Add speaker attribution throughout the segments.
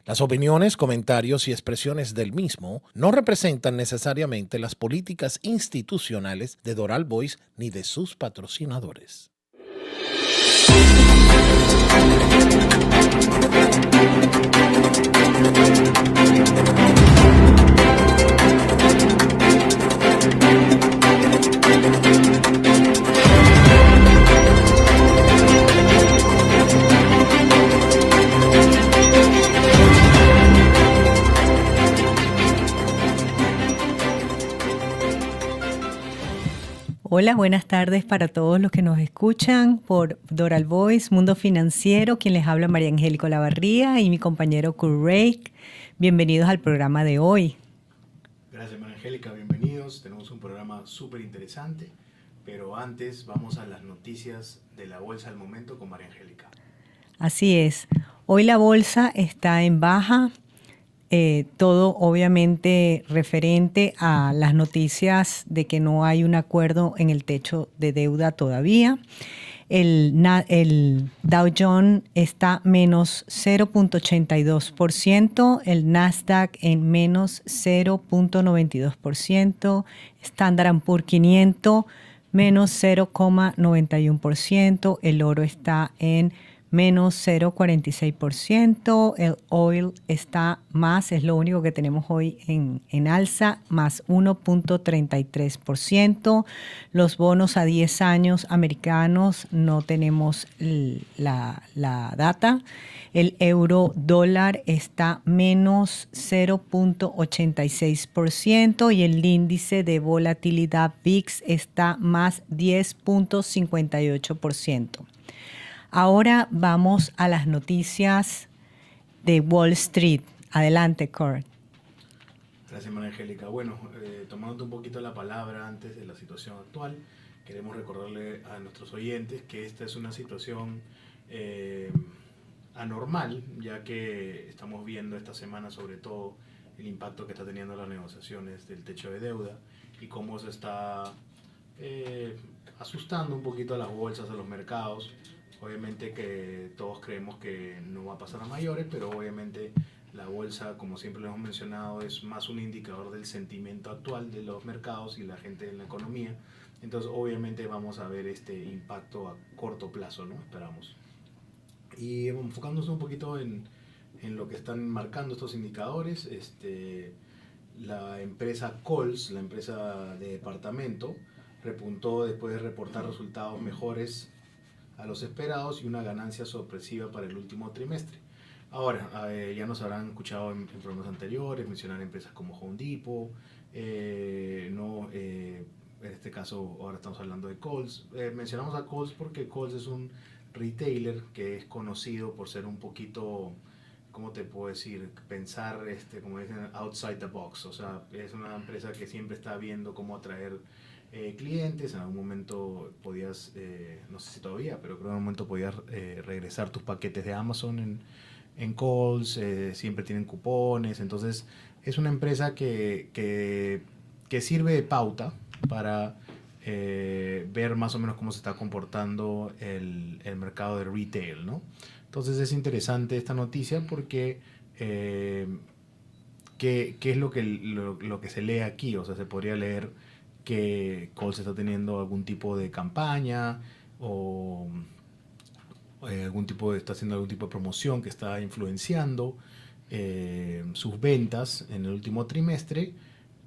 Speaker 1: Las opiniones, comentarios y expresiones del mismo no representan necesariamente las políticas institucionales de Doral Voice ni de sus patrocinadores.
Speaker 2: Hola, buenas tardes para todos los que nos escuchan por Doral Voice, Mundo Financiero, quien les habla María Angélica Olavarría y mi compañero Kurt Rake. Bienvenidos al programa de hoy.
Speaker 3: Gracias, María Angélica, bienvenidos. Tenemos un programa súper interesante, pero antes vamos a las noticias de la bolsa al momento con María Angélica.
Speaker 2: Así es. Hoy la bolsa está en baja. Todo obviamente referente a las noticias de que no hay un acuerdo en el techo de deuda todavía. El Dow Jones está menos 0.82%, el Nasdaq en menos 0.92%, Standard & Poor's 500 menos 0.91%, el oro está en menos 0.46%, el oil está más, es lo único que tenemos hoy en alza, más 1.33%. Los bonos a 10 años americanos no tenemos la data. El euro dólar está menos 0.86% y el índice de volatilidad VIX está más 10.58%. Ahora vamos a las noticias de Wall Street. Adelante, Kurt.
Speaker 3: Gracias, María Angélica. Bueno, tomando un poquito la palabra antes de la situación actual, queremos recordarle a nuestros oyentes que esta es una situación anormal, ya que estamos viendo esta semana sobre todo el impacto que está teniendo las negociaciones del techo de deuda y cómo se está asustando un poquito a las bolsas, a los mercados. Obviamente que todos creemos que no va a pasar a mayores, pero obviamente la bolsa, como siempre lo hemos mencionado, es más un indicador del sentimiento actual de los mercados y la gente en la economía. Entonces obviamente vamos a ver este impacto a corto plazo, ¿no? Esperamos. Y enfocándonos un poquito en lo que están marcando estos indicadores, la empresa Kohl's, la empresa de departamento, repuntó después de reportar resultados mejores a los esperados y una ganancia sorpresiva para el último trimestre. Ahora, ya nos habrán escuchado en programas anteriores mencionar empresas como Home Depot, en este caso ahora estamos hablando de Kohl's. Mencionamos a Kohl's porque Kohl's es un retailer que es conocido por ser un poquito, ¿cómo te puedo decir? Pensar, como dicen, outside the box. O sea, es una empresa que siempre está viendo cómo atraer clientes. En algún momento podías, no sé si todavía, pero creo que en algún momento podías regresar tus paquetes de Amazon en Kohl's. Siempre tienen cupones. Entonces es una empresa que sirve de pauta para ver más o menos cómo se está comportando el mercado de retail, ¿no? Entonces es interesante esta noticia porque ¿qué es lo que se lee aquí? O sea, se podría leer que Kohl's está teniendo algún tipo de campaña o está haciendo algún tipo de promoción que está influenciando sus ventas en el último trimestre,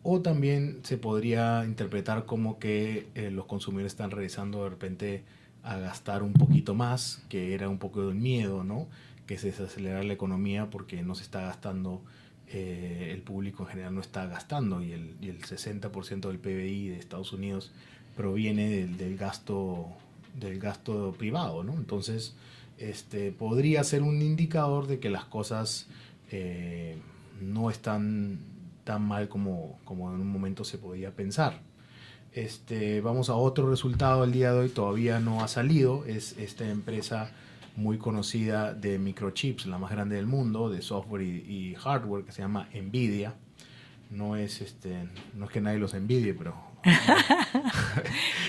Speaker 3: o también se podría interpretar como que los consumidores están regresando de repente a gastar un poquito más, que era un poco del miedo, ¿no? Que se desacelerara la economía porque no se está gastando. El público en general no está gastando y el 60% del PBI de Estados Unidos proviene del gasto privado, ¿no? Entonces podría ser un indicador de que las cosas no están tan mal como en un momento se podía pensar. Vamos a otro resultado del día de hoy, todavía no ha salido, es esta empresa muy conocida de microchips, la más grande del mundo, de software y hardware, que se llama Nvidia. No es que nadie los envidie, pero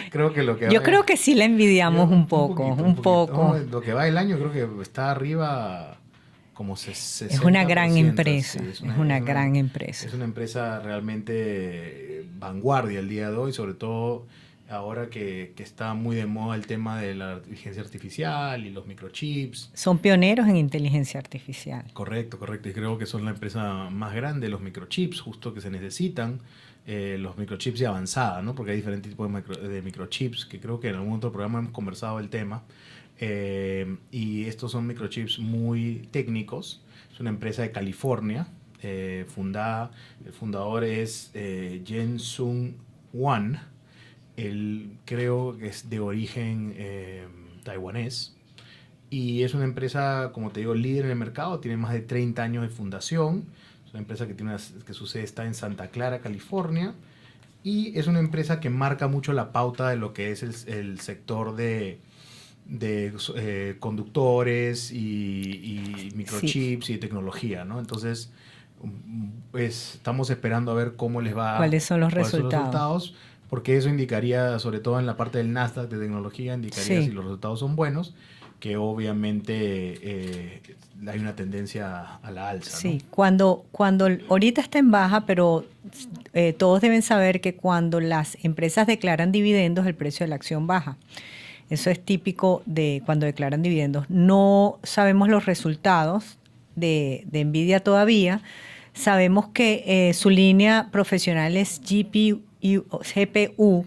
Speaker 3: creo que
Speaker 2: yo creo que sí la envidiamos un poco.
Speaker 3: No, lo que va el año creo que está arriba como
Speaker 2: Es una gran
Speaker 3: 60%,
Speaker 2: empresa,
Speaker 3: sí,
Speaker 2: es una gran empresa.
Speaker 3: Es una empresa realmente vanguardia el día de hoy, sobre todo ahora que está muy de moda el tema de la inteligencia artificial y los microchips.
Speaker 2: Son pioneros en inteligencia artificial.
Speaker 3: Correcto, correcto. Y creo que son la empresa más grande de los microchips, justo que se necesitan. Los microchips de avanzada, ¿no? Porque hay diferentes tipos de microchips, que creo que en algún otro programa hemos conversado el tema. Y estos son microchips muy técnicos. Es una empresa de California, el fundador es Jen-Sung Hwan. Él creo que es de origen taiwanés. Y es una empresa, como te digo, líder en el mercado, tiene más de 30 años de fundación. Es una empresa que su sede está en Santa Clara, California. Y es una empresa que marca mucho la pauta de lo que es el sector de conductores y microchips, sí, y tecnología, ¿no? Entonces, pues, estamos esperando a ver cómo les va.
Speaker 2: ¿Cuáles son los resultados?
Speaker 3: Porque eso indicaría, sobre todo en la parte del Nasdaq de tecnología, indicaría
Speaker 2: Sí.
Speaker 3: si los resultados son buenos, que obviamente hay una tendencia a la alza, ¿no?
Speaker 2: Sí, cuando ahorita está en baja, pero todos deben saber que cuando las empresas declaran dividendos, el precio de la acción baja. Eso es típico de cuando declaran dividendos. No sabemos los resultados de Nvidia todavía. Sabemos que su línea profesional es GPU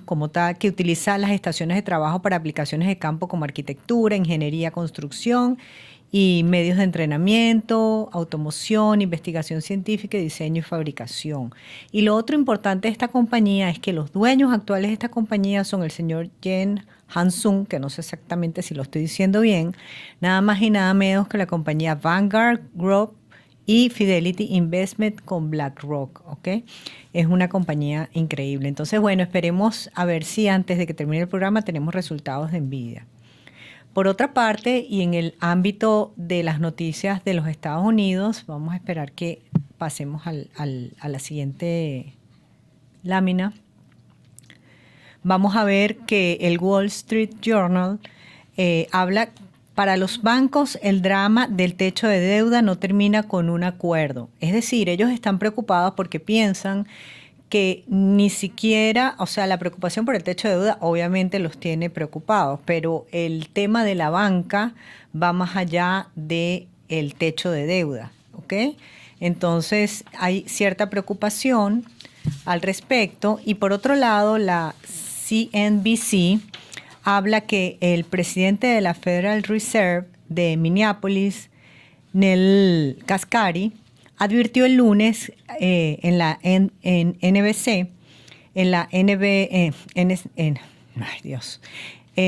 Speaker 2: como tal, que utiliza las estaciones de trabajo para aplicaciones de campo como arquitectura, ingeniería, construcción y medios de entrenamiento, automoción, investigación científica, diseño y fabricación. Y lo otro importante de esta compañía es que los dueños actuales de esta compañía son el señor Jen Hansung, que no sé exactamente si lo estoy diciendo bien, nada más y nada menos que la compañía Vanguard Group y Fidelity Investment con BlackRock, ¿ok? Es una compañía increíble. Entonces, bueno, esperemos a ver si antes de que termine el programa tenemos resultados de Nvidia. Por otra parte, y en el ámbito de las noticias de los Estados Unidos, vamos a esperar que pasemos a la siguiente lámina. Vamos a ver que el Wall Street Journal habla, para los bancos el drama del techo de deuda no termina con un acuerdo. Es decir, ellos están preocupados porque piensan que ni siquiera, o sea, la preocupación por el techo de deuda obviamente los tiene preocupados, pero el tema de la banca va más allá del techo de deuda, ¿ok? Entonces hay cierta preocupación al respecto. Y por otro lado, la CNBC habla que el presidente de la Federal Reserve de Minneapolis, Neel Kashkari, advirtió el lunes en NBC, en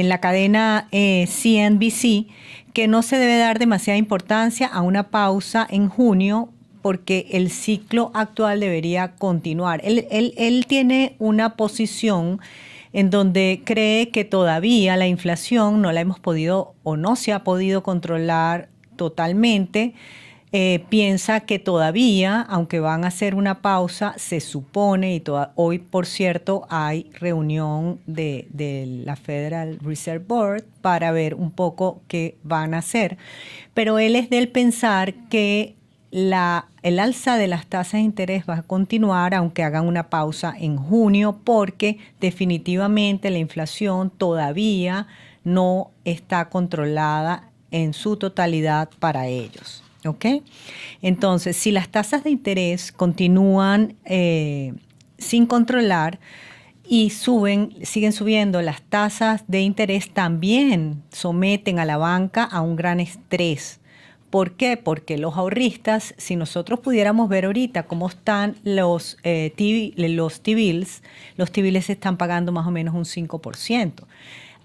Speaker 2: la cadena CNBC, que no se debe dar demasiada importancia a una pausa en junio porque el ciclo actual debería continuar. Él tiene una posición en donde cree que todavía la inflación no la hemos podido o no se ha podido controlar totalmente. Piensa que todavía, aunque van a hacer una pausa, se supone, y hoy por cierto hay reunión de la Federal Reserve Board para ver un poco qué van a hacer, pero él es del pensar que el alza de las tasas de interés va a continuar aunque hagan una pausa en junio, porque definitivamente la inflación todavía no está controlada en su totalidad para ellos. ¿Ok? Entonces, si las tasas de interés continúan sin controlar y siguen subiendo, las tasas de interés también someten a la banca a un gran estrés. ¿Por qué? Porque los ahorristas, si nosotros pudiéramos ver ahorita cómo están los T-bills, los T-bills están pagando más o menos un 5%,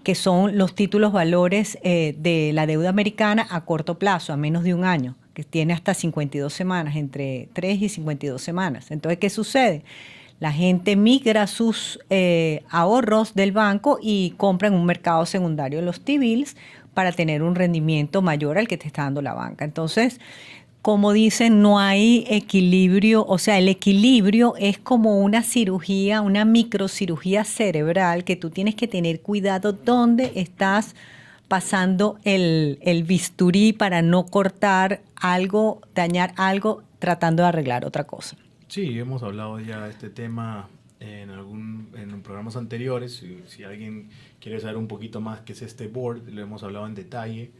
Speaker 2: que son los títulos valores de la deuda americana a corto plazo, a menos de un año, que tiene hasta 52 semanas, entre 3 y 52 semanas. Entonces, ¿qué sucede? La gente migra sus ahorros del banco y compra en un mercado secundario los T-bills para tener un rendimiento mayor al que te está dando la banca. Entonces, como dicen, no hay equilibrio, o sea, el equilibrio es como una cirugía, una microcirugía cerebral que tú tienes que tener cuidado dónde estás pasando el bisturí para no cortar algo, dañar algo, tratando de arreglar otra cosa.
Speaker 3: Sí, hemos hablado ya de este tema en programas anteriores. Si alguien quiere saber un poquito más qué es este board, lo hemos hablado en detalle,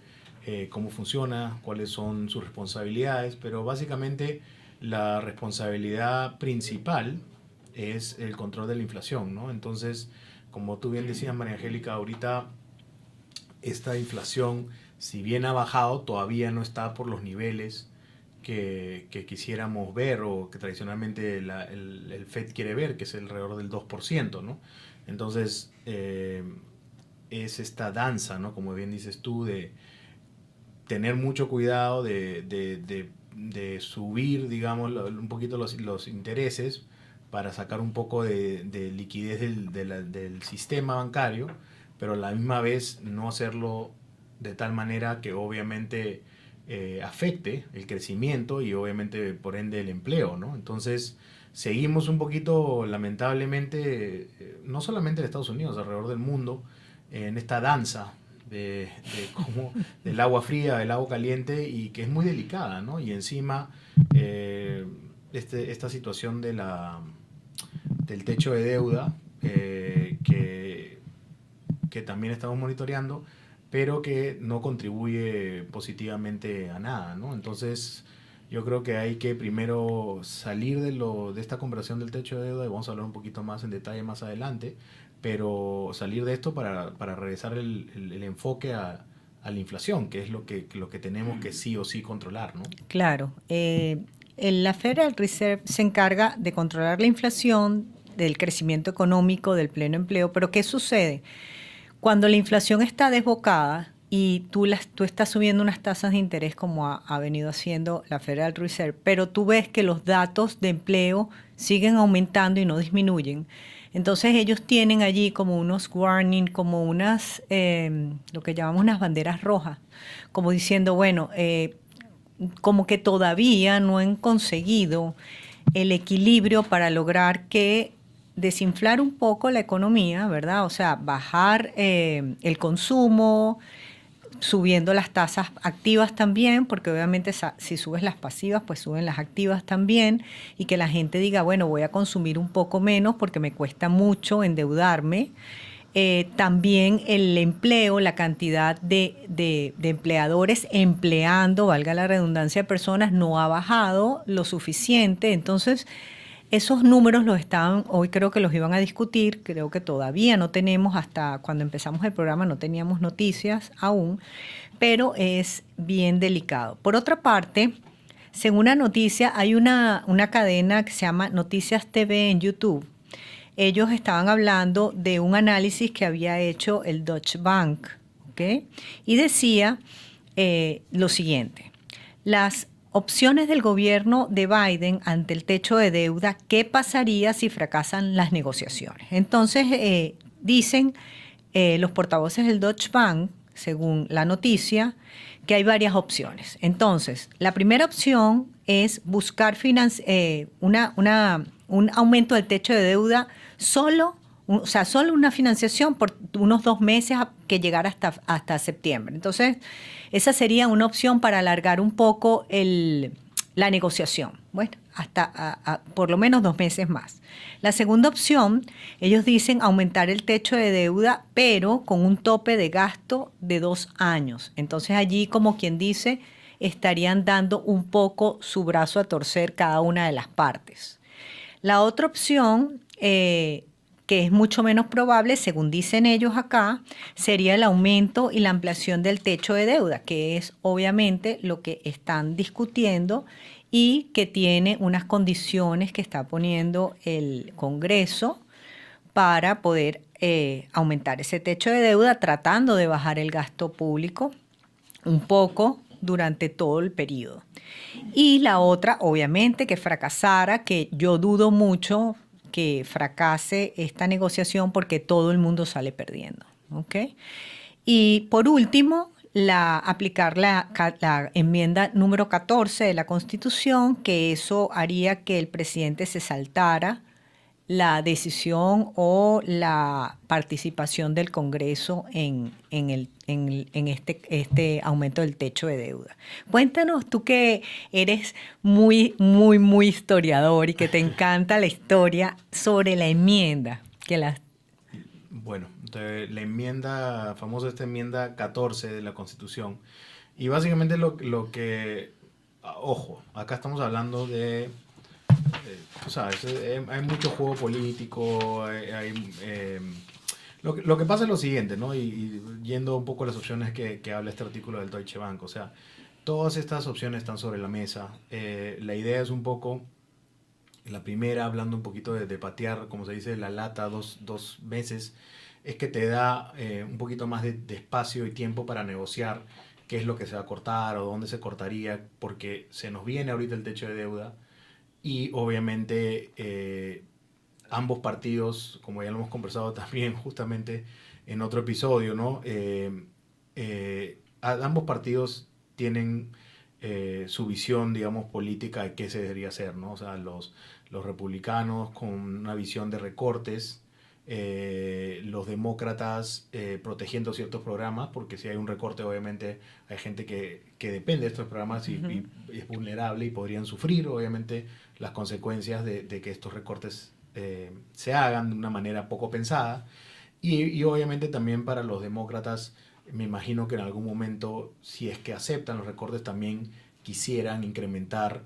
Speaker 3: cómo funciona, cuáles son sus responsabilidades, pero básicamente la responsabilidad principal es el control de la inflación, ¿no? Entonces, como tú bien decías, María Angélica, ahorita esta inflación, si bien ha bajado, todavía no está por los niveles que quisiéramos ver o que tradicionalmente el Fed quiere ver, que es alrededor del 2%, ¿no? Entonces, es esta danza, ¿no? Como bien dices tú, de tener mucho cuidado de subir, digamos, un poquito los intereses para sacar un poco de liquidez del sistema bancario, pero a la misma vez no hacerlo de tal manera que obviamente afecte el crecimiento y obviamente por ende el empleo, ¿no? Entonces seguimos un poquito, lamentablemente, no solamente en Estados Unidos, alrededor del mundo, en esta danza como del agua fría, del agua caliente, y que es muy delicada, ¿no? Y encima esta situación del techo de deuda que también estamos monitoreando, pero que no contribuye positivamente a nada, ¿no? Entonces, yo creo que hay que primero salir de esta conversación del techo de deuda, y vamos a hablar un poquito más en detalle más adelante, pero salir de esto para regresar el enfoque a la inflación, que es lo que tenemos que sí o sí controlar, ¿no?
Speaker 2: Claro. La Federal Reserve se encarga de controlar la inflación, del crecimiento económico, del pleno empleo, pero ¿qué sucede? Cuando la inflación está desbocada y tú estás subiendo unas tasas de interés como ha venido haciendo la Federal Reserve, pero tú ves que los datos de empleo siguen aumentando y no disminuyen. Entonces ellos tienen allí como unos warning, como unas, lo que llamamos unas banderas rojas, como diciendo, bueno, como que todavía no han conseguido el equilibrio para lograr que desinflar un poco la economía, ¿verdad? O sea, bajar el consumo, subiendo las tasas activas también, porque obviamente si subes las pasivas, pues suben las activas también, y que la gente diga, bueno, voy a consumir un poco menos porque me cuesta mucho endeudarme. También el empleo, la cantidad de empleadores empleando, valga la redundancia, de personas no ha bajado lo suficiente. Entonces, esos números hoy creo que los iban a discutir, creo que todavía no tenemos, hasta cuando empezamos el programa no teníamos noticias aún, pero es bien delicado. Por otra parte, según una noticia, hay una cadena que se llama Noticias TV en YouTube. Ellos estaban hablando de un análisis que había hecho el Deutsche Bank, ¿ok? Y decía lo siguiente: las opciones del gobierno de Biden ante el techo de deuda, ¿qué pasaría si fracasan las negociaciones? Entonces, dicen los portavoces del Deutsche Bank, según la noticia, que hay varias opciones. Entonces, la primera opción es buscar un aumento del techo de deuda solo una financiación por unos 2 meses que llegara hasta septiembre. Entonces, esa sería una opción para alargar un poco la negociación. Bueno, hasta por lo menos 2 meses más. La segunda opción, ellos dicen aumentar el techo de deuda, pero con un tope de gasto de 2 años. Entonces, allí, como quien dice, estarían dando un poco su brazo a torcer cada una de las partes. La otra opción, que es mucho menos probable, según dicen ellos acá, sería el aumento y la ampliación del techo de deuda, que es obviamente lo que están discutiendo y que tiene unas condiciones que está poniendo el Congreso para poder aumentar ese techo de deuda, tratando de bajar el gasto público un poco durante todo el periodo. Y la otra, obviamente, que fracasara, que yo dudo mucho que fracase esta negociación porque todo el mundo sale perdiendo, ¿ok? Y por último, aplicar la enmienda número 14 de la Constitución, que eso haría que el presidente se saltara la decisión o la participación del Congreso en este aumento del techo de deuda. Cuéntanos, tú que eres muy historiador y que te encanta la historia, sobre la enmienda que la...
Speaker 3: Bueno, la enmienda, famosa esta enmienda 14 de la Constitución. Y básicamente lo que, ojo, acá estamos hablando de, tú sabes, hay mucho juego político, lo que pasa es lo siguiente, ¿no? Y yendo un poco a las opciones que habla este artículo del Deutsche Bank, o sea, todas estas opciones están sobre la mesa. La idea es un poco, la primera, hablando un poquito de patear, como se dice, la lata dos veces, es que te da un poquito más de espacio y tiempo para negociar qué es lo que se va a cortar o dónde se cortaría, porque se nos viene ahorita el techo de deuda y obviamente ambos partidos, como ya lo hemos conversado también justamente en otro episodio, ¿no? Ambos partidos tienen su visión, digamos, política de qué se debería hacer, ¿no? O sea, los republicanos con una visión de recortes, los demócratas protegiendo ciertos programas, porque si hay un recorte, obviamente hay gente que depende de estos programas y es vulnerable y podrían sufrir, obviamente, las consecuencias de que estos recortes se hagan de una manera poco pensada. Y obviamente también para los demócratas, me imagino que en algún momento, si es que aceptan los recortes, también quisieran incrementar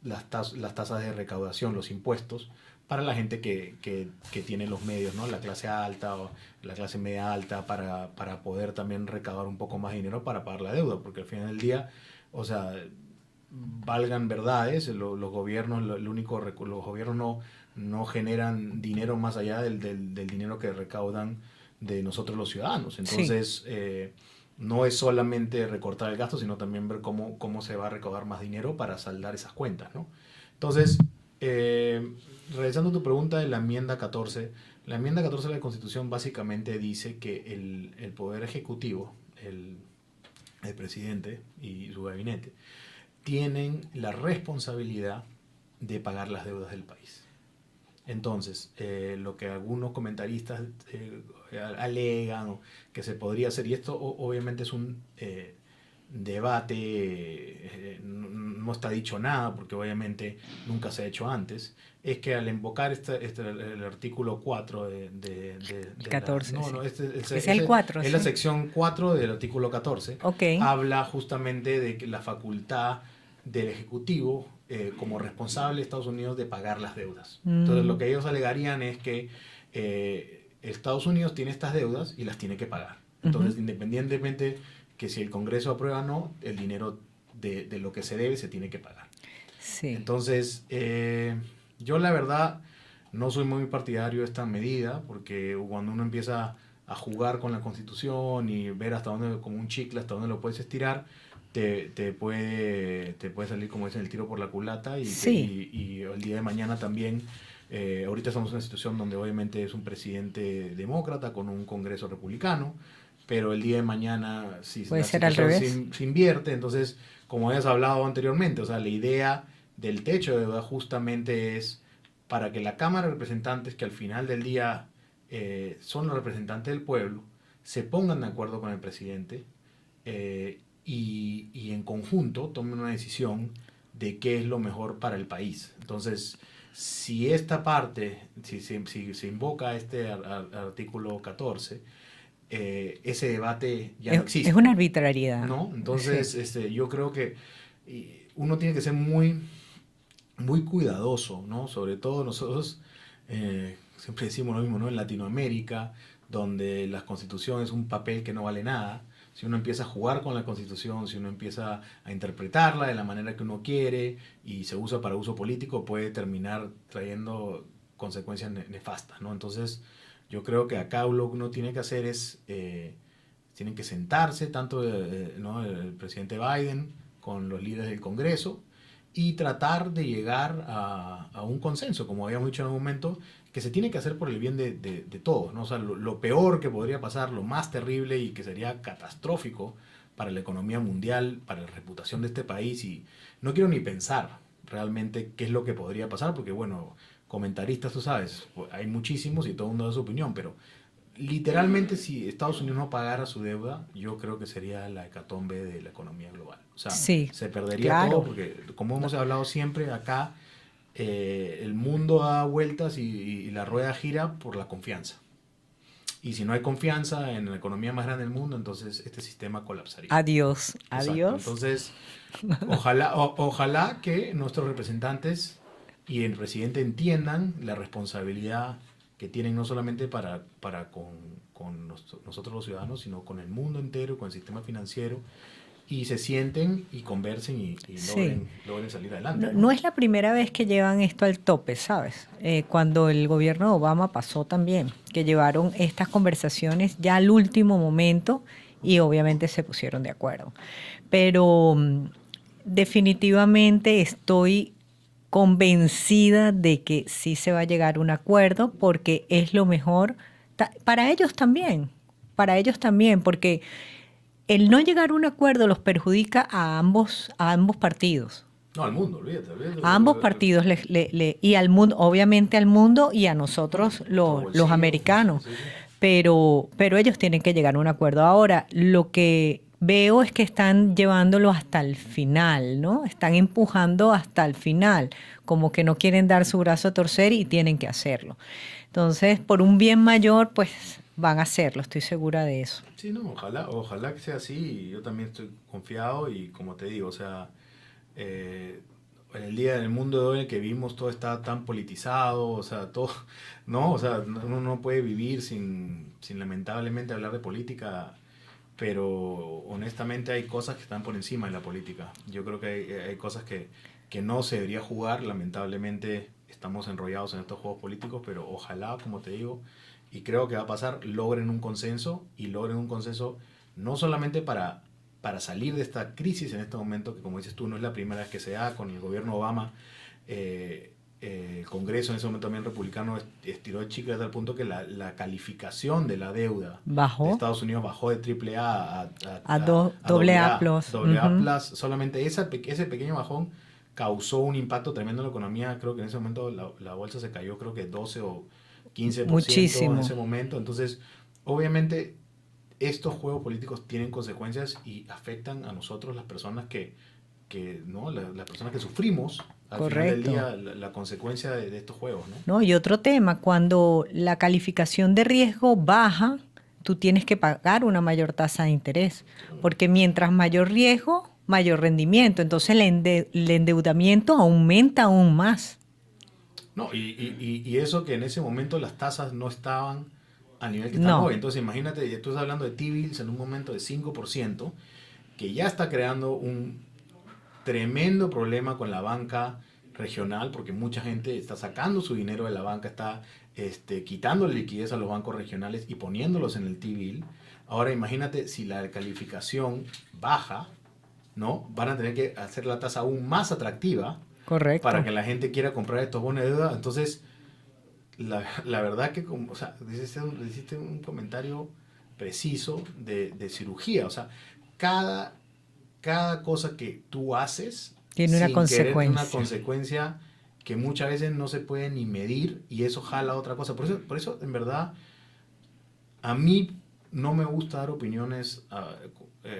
Speaker 3: las tasas de recaudación, los impuestos, para la gente que tiene los medios, ¿no? La clase alta o la clase media alta, para poder también recaudar un poco más de dinero para pagar la deuda, porque al final del día, o sea, valgan verdades, los gobiernos, los gobiernos no generan dinero más allá del dinero que recaudan de nosotros los ciudadanos. Entonces, sí. No es solamente recortar el gasto, sino también ver cómo se va a recaudar más dinero para saldar esas cuentas, ¿no? Entonces, regresando a tu pregunta de la enmienda 14, la enmienda 14 de la Constitución básicamente dice que el Poder Ejecutivo, el presidente y su gabinete, tienen la responsabilidad de pagar las deudas del país. Entonces, lo que algunos comentaristas alegan que se podría hacer, y esto obviamente es un debate, no está dicho nada, porque obviamente nunca se ha hecho antes, es que al invocar el artículo 4 de
Speaker 2: 14,
Speaker 3: no,
Speaker 2: sí.
Speaker 3: no,
Speaker 2: es el 4,
Speaker 3: es
Speaker 2: ¿sí?
Speaker 3: la sección 4 del artículo 14,
Speaker 2: okay.
Speaker 3: Habla justamente de que la facultad del Ejecutivo como responsable de Estados Unidos de pagar las deudas. Entonces lo que ellos alegarían es que Estados Unidos tiene estas deudas y las tiene que pagar. Entonces, independientemente que si el Congreso aprueba o no, el dinero de lo que se debe se tiene que pagar.
Speaker 2: Sí.
Speaker 3: Entonces, yo la verdad no soy muy partidario de esta medida, porque cuando uno empieza a jugar con la Constitución y ver hasta dónde, como un chicle, hasta dónde lo puedes estirar, te puede salir, como dicen, el tiro por la culata, y,
Speaker 2: sí.
Speaker 3: y el día de mañana también. Ahorita estamos en una situación donde obviamente es un presidente demócrata con un Congreso republicano, pero el día de mañana si
Speaker 2: puede
Speaker 3: la
Speaker 2: ser al revés.
Speaker 3: se invierte, entonces, como habías hablado anteriormente, o sea, la idea del techo de deuda justamente es para que la Cámara de Representantes, que al final del día son los representantes del pueblo, se pongan de acuerdo con el presidente y en conjunto tomen una decisión de qué es lo mejor para el país. Entonces, si esta parte, si se invoca este artículo 14, ese debate ya no existe.
Speaker 2: Es una arbitrariedad.
Speaker 3: ¿No? Entonces,
Speaker 2: sí.
Speaker 3: Yo creo que uno tiene que ser muy cuidadoso, ¿no? Sobre todo nosotros, siempre decimos lo mismo, ¿no? En Latinoamérica, donde la Constitución es un papel que no vale nada. Si uno empieza a jugar con la Constitución, si uno empieza a interpretarla de la manera que uno quiere y se usa para uso político, puede terminar trayendo consecuencias nefastas, ¿no? Entonces, yo creo que acá lo que uno tiene que hacer es, tienen que sentarse tanto ¿no? el presidente Biden con los líderes del Congreso y tratar de llegar a un consenso, como habíamos dicho en un momento, que se tiene que hacer por el bien de todos, ¿no? O sea, lo peor que podría pasar, lo más terrible y que sería catastrófico para la economía mundial, para la reputación de este país, y no quiero ni pensar realmente qué es lo que podría pasar, porque bueno, comentaristas, tú sabes, pues, hay muchísimos y todo el mundo da su opinión, pero literalmente si Estados Unidos no pagara su deuda, yo creo que sería la hecatombe de la economía global. O sea,
Speaker 2: Sí,
Speaker 3: se perdería todo
Speaker 2: claro.
Speaker 3: porque, como hemos hablado siempre acá, el mundo da vueltas y la rueda gira por la confianza. Y si no hay confianza en la economía más grande del mundo, entonces este sistema colapsaría.
Speaker 2: Adiós,
Speaker 3: Exacto.
Speaker 2: adiós.
Speaker 3: Entonces, ojalá que nuestros representantes y el presidente entiendan la responsabilidad que tienen no solamente para con nosotros los ciudadanos, sino con el mundo entero, con el sistema financiero, y se sienten y conversen y
Speaker 2: Sí.
Speaker 3: logren salir adelante,
Speaker 2: No,
Speaker 3: ¿no?
Speaker 2: no es la primera vez que llevan esto al tope, ¿sabes? Cuando el gobierno de Obama pasó también, que llevaron estas conversaciones ya al último momento y obviamente se pusieron de acuerdo. Pero definitivamente estoy convencida de que sí se va a llegar a un acuerdo porque es lo mejor para ellos también, porque el no llegar a un acuerdo los perjudica a ambos partidos.
Speaker 3: No, al mundo, olvídate.
Speaker 2: A ambos partidos y al mundo, obviamente al mundo y a nosotros
Speaker 3: Nuestro
Speaker 2: los
Speaker 3: bolsillo,
Speaker 2: americanos.
Speaker 3: sí, sí.
Speaker 2: Pero ellos tienen que llegar a un acuerdo. Ahora, lo que veo es que están llevándolo hasta el final, ¿no? Están empujando hasta el final, como que no quieren dar su brazo a torcer y tienen que hacerlo. Entonces, por un bien mayor, pues van a hacerlo, estoy segura de eso.
Speaker 3: Sí, no, ojalá que sea así. Yo también estoy confiado y como te digo, o sea, eh, en el día del mundo de hoy en el que vivimos todo está tan politizado, o sea, todo, ¿no? O sea, uno no puede vivir sin lamentablemente hablar de política, pero honestamente hay cosas que están por encima de la política. Yo creo que hay cosas que no se debería jugar, lamentablemente estamos enrollados en estos juegos políticos, pero ojalá, como te digo, y creo que va a pasar, logren un consenso y logren un consenso no solamente para salir de esta crisis en este momento, que como dices tú, no es la primera vez que se da con el gobierno Obama. El Congreso en ese momento también republicano estiró el chicle hasta el punto que la calificación de la deuda de
Speaker 2: Bajó
Speaker 3: Estados Unidos bajó de triple
Speaker 2: a
Speaker 3: a
Speaker 2: doble
Speaker 3: doble
Speaker 2: A+.
Speaker 3: A. Doble A
Speaker 2: Ujú.
Speaker 3: plus, solamente ese pequeño bajón causó un impacto tremendo en la economía. Creo que en ese momento la bolsa se cayó, creo que 12 o 15% en
Speaker 2: Muchísimo.
Speaker 3: ese momento. Entonces, obviamente, estos juegos políticos tienen consecuencias y afectan a nosotros, las personas ¿no? Las personas que sufrimos al final del
Speaker 2: Correcto.
Speaker 3: día la consecuencia de estos juegos, ¿no?
Speaker 2: ¿No? Y otro tema, cuando la calificación de riesgo baja, tú tienes que pagar una mayor tasa de interés, porque mientras mayor riesgo, mayor rendimiento. Entonces el endeudamiento aumenta aún más.
Speaker 3: No, y eso que en ese momento las tasas no estaban al nivel que están
Speaker 2: No,
Speaker 3: hoy. Entonces, imagínate, tú estás hablando de T-bills en un momento de 5% que ya está creando un tremendo problema con la banca regional, porque mucha gente está sacando su dinero de la banca, está quitándole liquidez a los bancos regionales y poniéndolos en el T-bill. Ahora imagínate si la calificación baja, ¿no? Van a tener que hacer la tasa aún más atractiva para
Speaker 2: correcto.
Speaker 3: que la gente quiera comprar estos bonos de deuda. Entonces, la verdad que, como, o sea, hiciste un comentario preciso de cirugía. O sea, cada, cada cosa que tú haces
Speaker 2: Tiene una
Speaker 3: sin querer tiene una
Speaker 2: consecuencia.
Speaker 3: consecuencia que muchas veces no se puede ni medir y eso jala otra cosa. Por eso en verdad, a mí no me gusta dar opiniones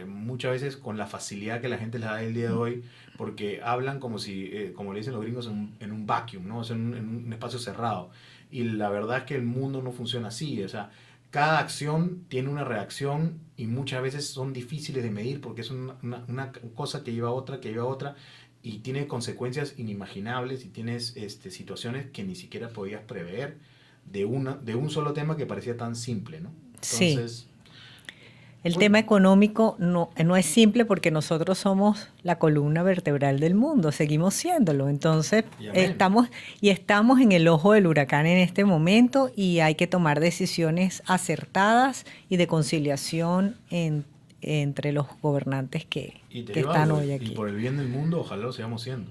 Speaker 3: muchas veces con la facilidad que la gente les da el día de hoy, porque hablan como si, como le dicen los gringos, en un vacuum, ¿no? O sea, en un espacio cerrado. Y la verdad es que el mundo no funciona así. O sea, cada acción tiene una reacción y muchas veces son difíciles de medir porque es una cosa que lleva a otra, que lleva a otra y tiene consecuencias inimaginables y tienes situaciones que ni siquiera podías prever de un solo tema que parecía tan simple, ¿no?
Speaker 2: Sí.
Speaker 3: Entonces,
Speaker 2: El
Speaker 3: bueno,
Speaker 2: tema económico no es simple porque nosotros somos la columna vertebral del mundo, seguimos siéndolo. Entonces,
Speaker 3: y amén.
Speaker 2: estamos en el ojo del huracán en este momento y hay que tomar decisiones acertadas y de conciliación entre los gobernantes
Speaker 3: Y te
Speaker 2: que
Speaker 3: digo
Speaker 2: están
Speaker 3: algo,
Speaker 2: hoy
Speaker 3: y
Speaker 2: aquí.
Speaker 3: por el bien del mundo, ojalá lo sigamos siendo.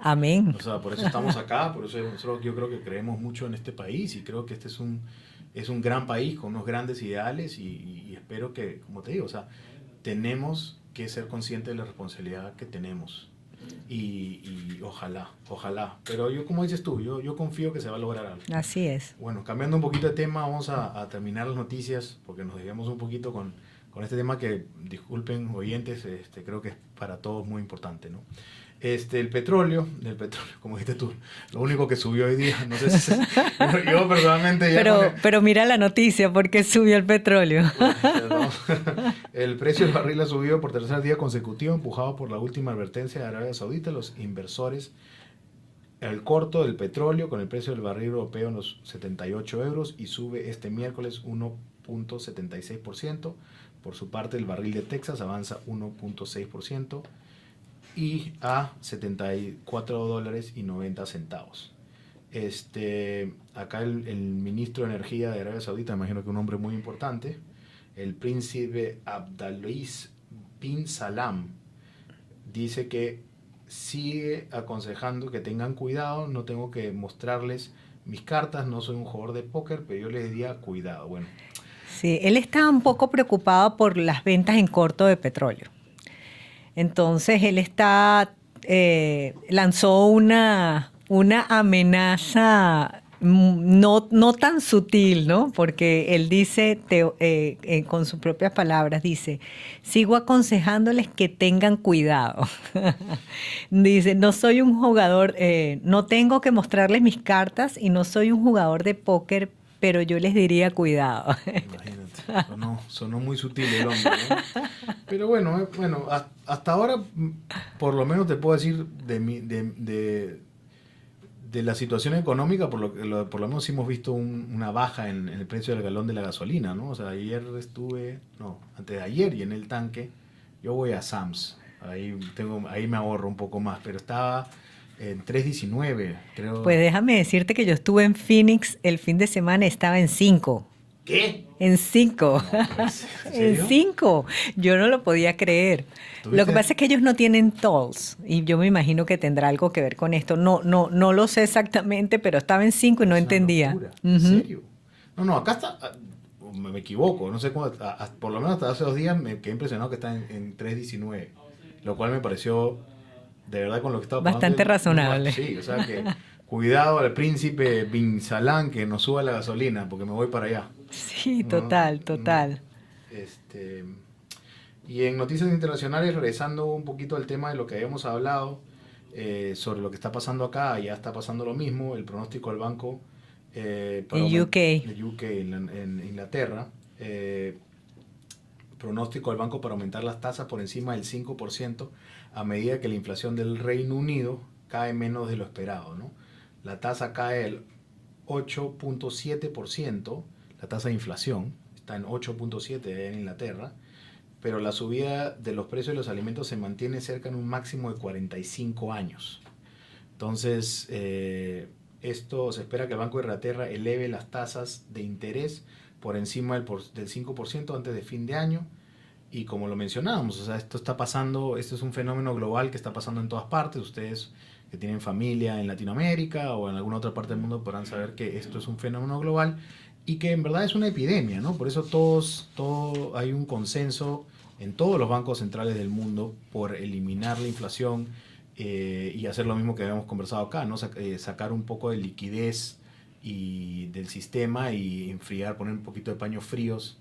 Speaker 2: Amén.
Speaker 3: O sea, por eso estamos acá, por eso nosotros yo creo que creemos mucho en este país y creo que este es un gran país con unos grandes ideales y espero que, como te digo, o sea, tenemos que ser conscientes de la responsabilidad que tenemos y ojalá. Pero yo, como dices tú, yo confío que se va a lograr algo.
Speaker 2: Así es.
Speaker 3: Bueno, cambiando un poquito de tema, vamos a terminar las noticias porque nos desviamos un poquito con este tema que, disculpen oyentes, creo que es para todos muy importante, ¿no? El petróleo, como dijiste tú, lo único que subió hoy día, no sé si yo personalmente
Speaker 2: pero mira la noticia, ¿por qué subió el petróleo?
Speaker 3: El precio del barril ha subido por tercer día consecutivo, empujado por la última advertencia de Arabia Saudita. Los inversores, el corto del petróleo con el precio del barril europeo en los 78 euros y sube este miércoles 1.76%. Por su parte, el barril de Texas avanza 1.6% y a $74.90. Acá el ministro de Energía de Arabia Saudita, imagino que un hombre muy importante, el príncipe Abdulaziz bin Salam, dice que sigue aconsejando que tengan cuidado. No tengo que mostrarles mis cartas, no soy un jugador de póker, pero yo les diría cuidado. Bueno.
Speaker 2: Sí, él está un poco preocupado por las ventas en corto de petróleo. Entonces él lanzó una amenaza no tan sutil, ¿no? Porque él dice, con sus propias palabras, dice, sigo aconsejándoles que tengan cuidado. Dice, no soy un jugador, no tengo que mostrarles mis cartas y no soy un jugador de póker, pero yo les diría cuidado.
Speaker 3: Imagínate, sonó muy sutil el hombre, ¿no? Pero bueno, hasta ahora, por lo menos te puedo decir de la situación económica, por lo menos sí hemos visto una baja en el precio del galón de la gasolina, ¿no? O sea, antes de ayer llené el tanque. Yo voy a Sam's, ahí me ahorro un poco más, pero estaba en 3.19, creo.
Speaker 2: Pues déjame decirte que yo estuve en Phoenix el fin de semana, estaba en 5.
Speaker 3: ¿Qué?
Speaker 2: En 5.
Speaker 3: No, pues, ¿en serio?
Speaker 2: En 5. Yo no lo podía creer.
Speaker 3: ¿Tuviste?
Speaker 2: Lo que pasa es que ellos no tienen tolls y yo me imagino que tendrá algo que ver con esto. No lo sé exactamente, pero estaba en 5 y no entendía.
Speaker 3: Locura. ¿En serio? No, acá está, me equivoco, no sé cómo, por lo menos hasta hace 2 días me quedé impresionado que está en 3.19, lo cual me pareció, de verdad, con lo que estaba pasando.
Speaker 2: Bastante razonable.
Speaker 3: Sí, o sea que cuidado al príncipe Bin Salán que nos suba la gasolina, porque me voy para allá.
Speaker 2: Sí, total.
Speaker 3: Y en noticias internacionales, regresando un poquito al tema de lo que habíamos hablado, sobre lo que está pasando acá, ya está pasando lo mismo, el pronóstico del banco
Speaker 2: en
Speaker 3: UK en Inglaterra, pronóstico del banco para aumentar las tasas por encima del 5% a medida que la inflación del Reino Unido cae menos de lo esperado, ¿no? La tasa cae el 8.7%, la tasa de inflación está en 8.7% en Inglaterra, pero la subida de los precios de los alimentos se mantiene cerca en un máximo de 45 años. Entonces, esto se espera que el Banco de Inglaterra eleve las tasas de interés por encima del 5% antes de fin de año. Y como lo mencionábamos, o sea, esto está pasando, esto es un fenómeno global que está pasando en todas partes. Ustedes que tienen familia en Latinoamérica o en alguna otra parte del mundo podrán saber que esto es un fenómeno global y que en verdad es una epidemia, ¿no? Por eso hay un consenso en todos los bancos centrales del mundo por eliminar la inflación y hacer lo mismo que habíamos conversado acá, ¿no? Sacar un poco de liquidez del sistema y enfriar, poner un poquito de paños fríos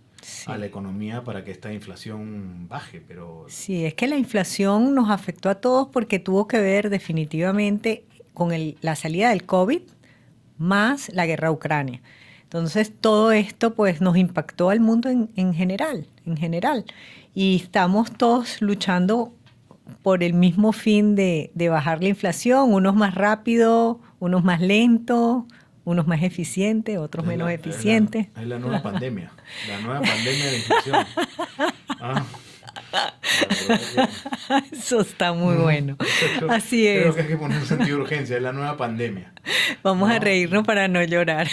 Speaker 3: a la economía para que esta inflación baje, pero...
Speaker 2: Sí, es que la inflación nos afectó a todos porque tuvo que ver definitivamente con la salida del COVID más la guerra a Ucrania. Entonces todo esto pues nos impactó al mundo en general. Y estamos todos luchando por el mismo fin de bajar la inflación, unos más rápido, unos más lento, unos más eficientes, otros menos eficientes.
Speaker 3: Es la nueva pandemia, de la inflación.
Speaker 2: Eso está muy bueno. Así es.
Speaker 3: Creo que hay que poner un sentido de urgencia, es la nueva pandemia.
Speaker 2: Vamos a reírnos para no llorar.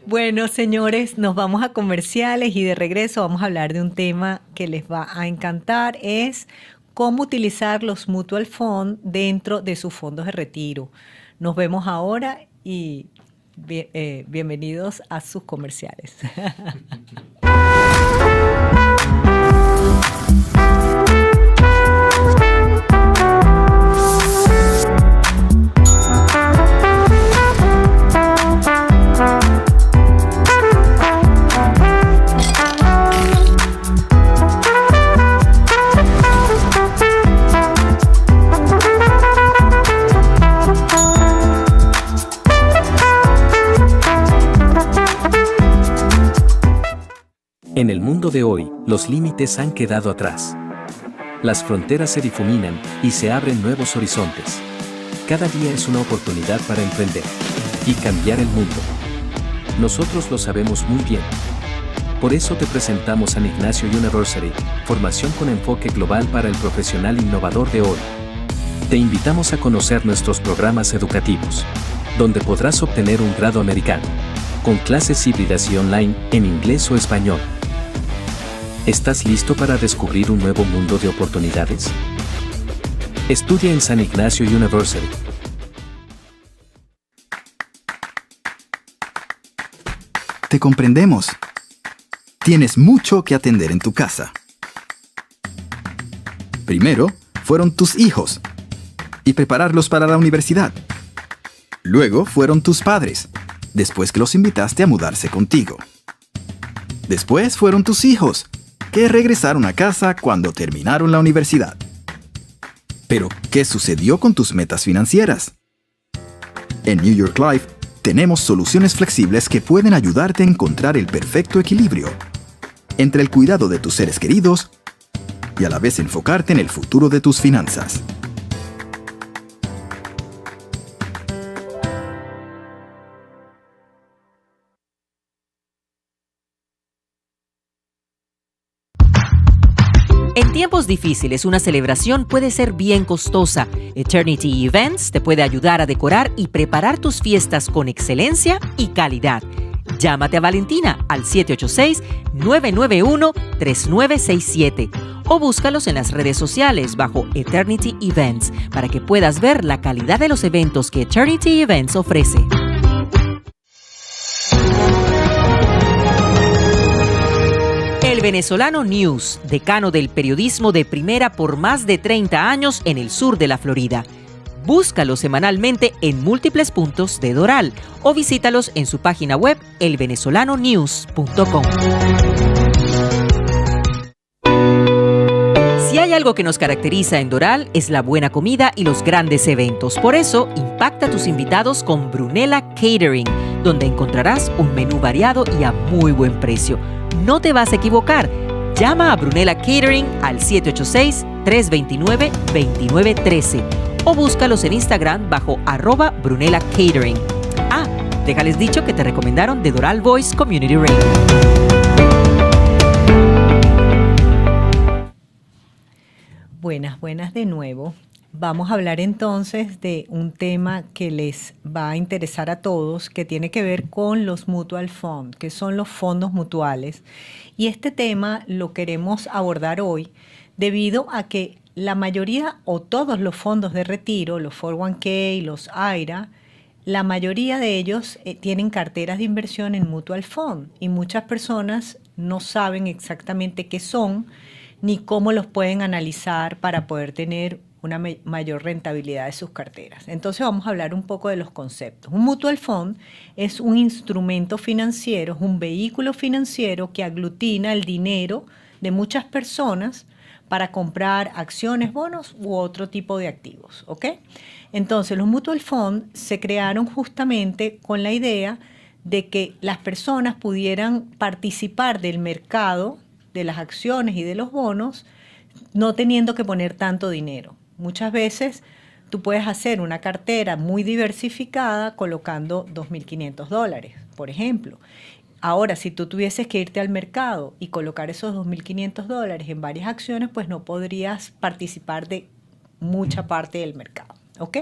Speaker 2: Bueno, señores, nos vamos a comerciales y de regreso vamos a hablar de un tema que les va a encantar, es cómo utilizar los mutual funds dentro de sus fondos de retiro. Nos vemos ahora y bienvenidos a sus comerciales.
Speaker 4: En el mundo de hoy, los límites han quedado atrás. Las fronteras se difuminan y se abren nuevos horizontes. Cada día es una oportunidad para emprender y cambiar el mundo. Nosotros lo sabemos muy bien. Por eso te presentamos San Ignacio University, formación con enfoque global para el profesional innovador de hoy. Te invitamos a conocer nuestros programas educativos, donde podrás obtener un grado americano, con clases híbridas y online en inglés o español. ¿Estás listo para descubrir un nuevo mundo de oportunidades? Estudia en San Ignacio University.
Speaker 5: Te comprendemos. Tienes mucho que atender en tu casa. Primero, fueron tus hijos y prepararlos para la universidad. Luego fueron tus padres, después que los invitaste a mudarse contigo. Después fueron tus hijos, que regresaron a casa cuando terminaron la universidad. Pero, ¿qué sucedió con tus metas financieras? En New York Life, tenemos soluciones flexibles que pueden ayudarte a encontrar el perfecto equilibrio entre el cuidado de tus seres queridos y a la vez enfocarte en el futuro de tus finanzas.
Speaker 6: En tiempos difíciles, una celebración puede ser bien costosa. Eternity Events te puede ayudar a decorar y preparar tus fiestas con excelencia y calidad. Llámate a Valentina al 786-991-3967 o búscalos en las redes sociales bajo Eternity Events para que puedas ver la calidad de los eventos que Eternity Events ofrece. El Venezolano News, decano del periodismo de primera por más de 30 años en el sur de la Florida. Búscalo semanalmente en múltiples puntos de Doral o visítalos en su página web elvenezolanonews.com. Si hay algo que nos caracteriza en Doral es la buena comida y los grandes eventos. Por eso, impacta a tus invitados con Brunella Catering, donde encontrarás un menú variado y a muy buen precio. No te vas a equivocar. Llama a Brunella Catering al 786-329-2913 o búscalos en Instagram bajo @Brunella Catering. Déjales dicho que te recomendaron de Doral Voice Community Radio.
Speaker 2: Buenas de nuevo. Vamos a hablar entonces de un tema que les va a interesar a todos, que tiene que ver con los mutual funds, que son los fondos mutuales. Y este tema lo queremos abordar hoy debido a que la mayoría o todos los fondos de retiro, los 401k, los IRA, la mayoría de ellos tienen carteras de inversión en mutual fund y muchas personas no saben exactamente qué son ni cómo los pueden analizar para poder tener una mayor rentabilidad de sus carteras. Entonces vamos a hablar un poco de los conceptos. Un mutual fund es un instrumento financiero, es un vehículo financiero que aglutina el dinero de muchas personas para comprar acciones, bonos u otro tipo de activos, ¿ok? Entonces los mutual funds se crearon justamente con la idea de que las personas pudieran participar del mercado de las acciones y de los bonos no teniendo que poner tanto dinero. Muchas veces tú puedes hacer una cartera muy diversificada colocando $2.500, por ejemplo. Ahora, si tú tuvieses que irte al mercado y colocar esos $2.500 en varias acciones, pues no podrías participar de mucha parte del mercado, ¿ok?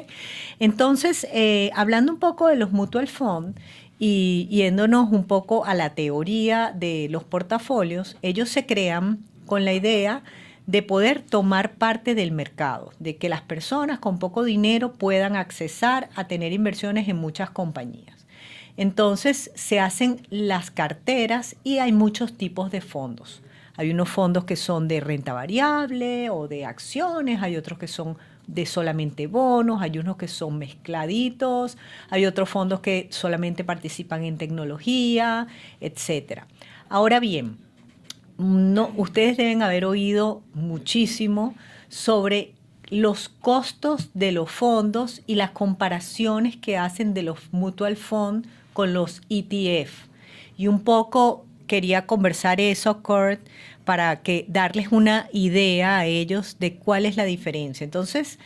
Speaker 2: Entonces, hablando un poco de los mutual funds y yéndonos un poco a la teoría de los portafolios, ellos se crean con la idea de poder tomar parte del mercado, de que las personas con poco dinero puedan accesar a tener inversiones en muchas compañías. Entonces se hacen las carteras y hay muchos tipos de fondos. Hay unos fondos que son de renta variable o de acciones, hay otros que son de solamente bonos, hay unos que son mezcladitos, hay otros fondos que solamente participan en tecnología, etc. Ahora bien, ustedes deben haber oído muchísimo sobre los costos de los fondos y las comparaciones que hacen de los mutual funds con los ETF y un poco quería conversar eso, Kurt, para darles una idea a ellos de cuál es la diferencia. Entonces,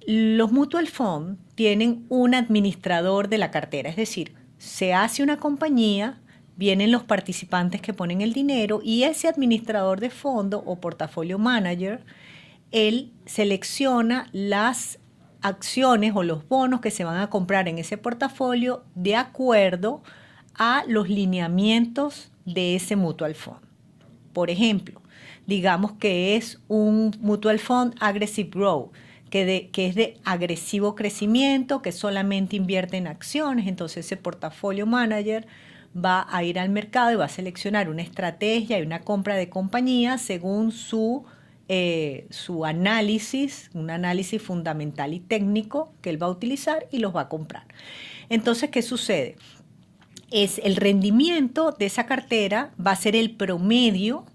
Speaker 2: los mutual fund tienen un administrador de la cartera, es decir, se hace una compañía, vienen los participantes que ponen el dinero y ese administrador de fondo o portafolio manager, él selecciona las acciones o los bonos que se van a comprar en ese portafolio de acuerdo a los lineamientos de ese mutual fund. Por ejemplo, digamos que es un mutual fund aggressive growth, que es de agresivo crecimiento, que solamente invierte en acciones. Entonces ese portafolio manager va a ir al mercado y va a seleccionar una estrategia y una compra de compañía según su análisis, un análisis fundamental y técnico que él va a utilizar y los va a comprar. Entonces, ¿qué sucede? El rendimiento de esa cartera va a ser el promedio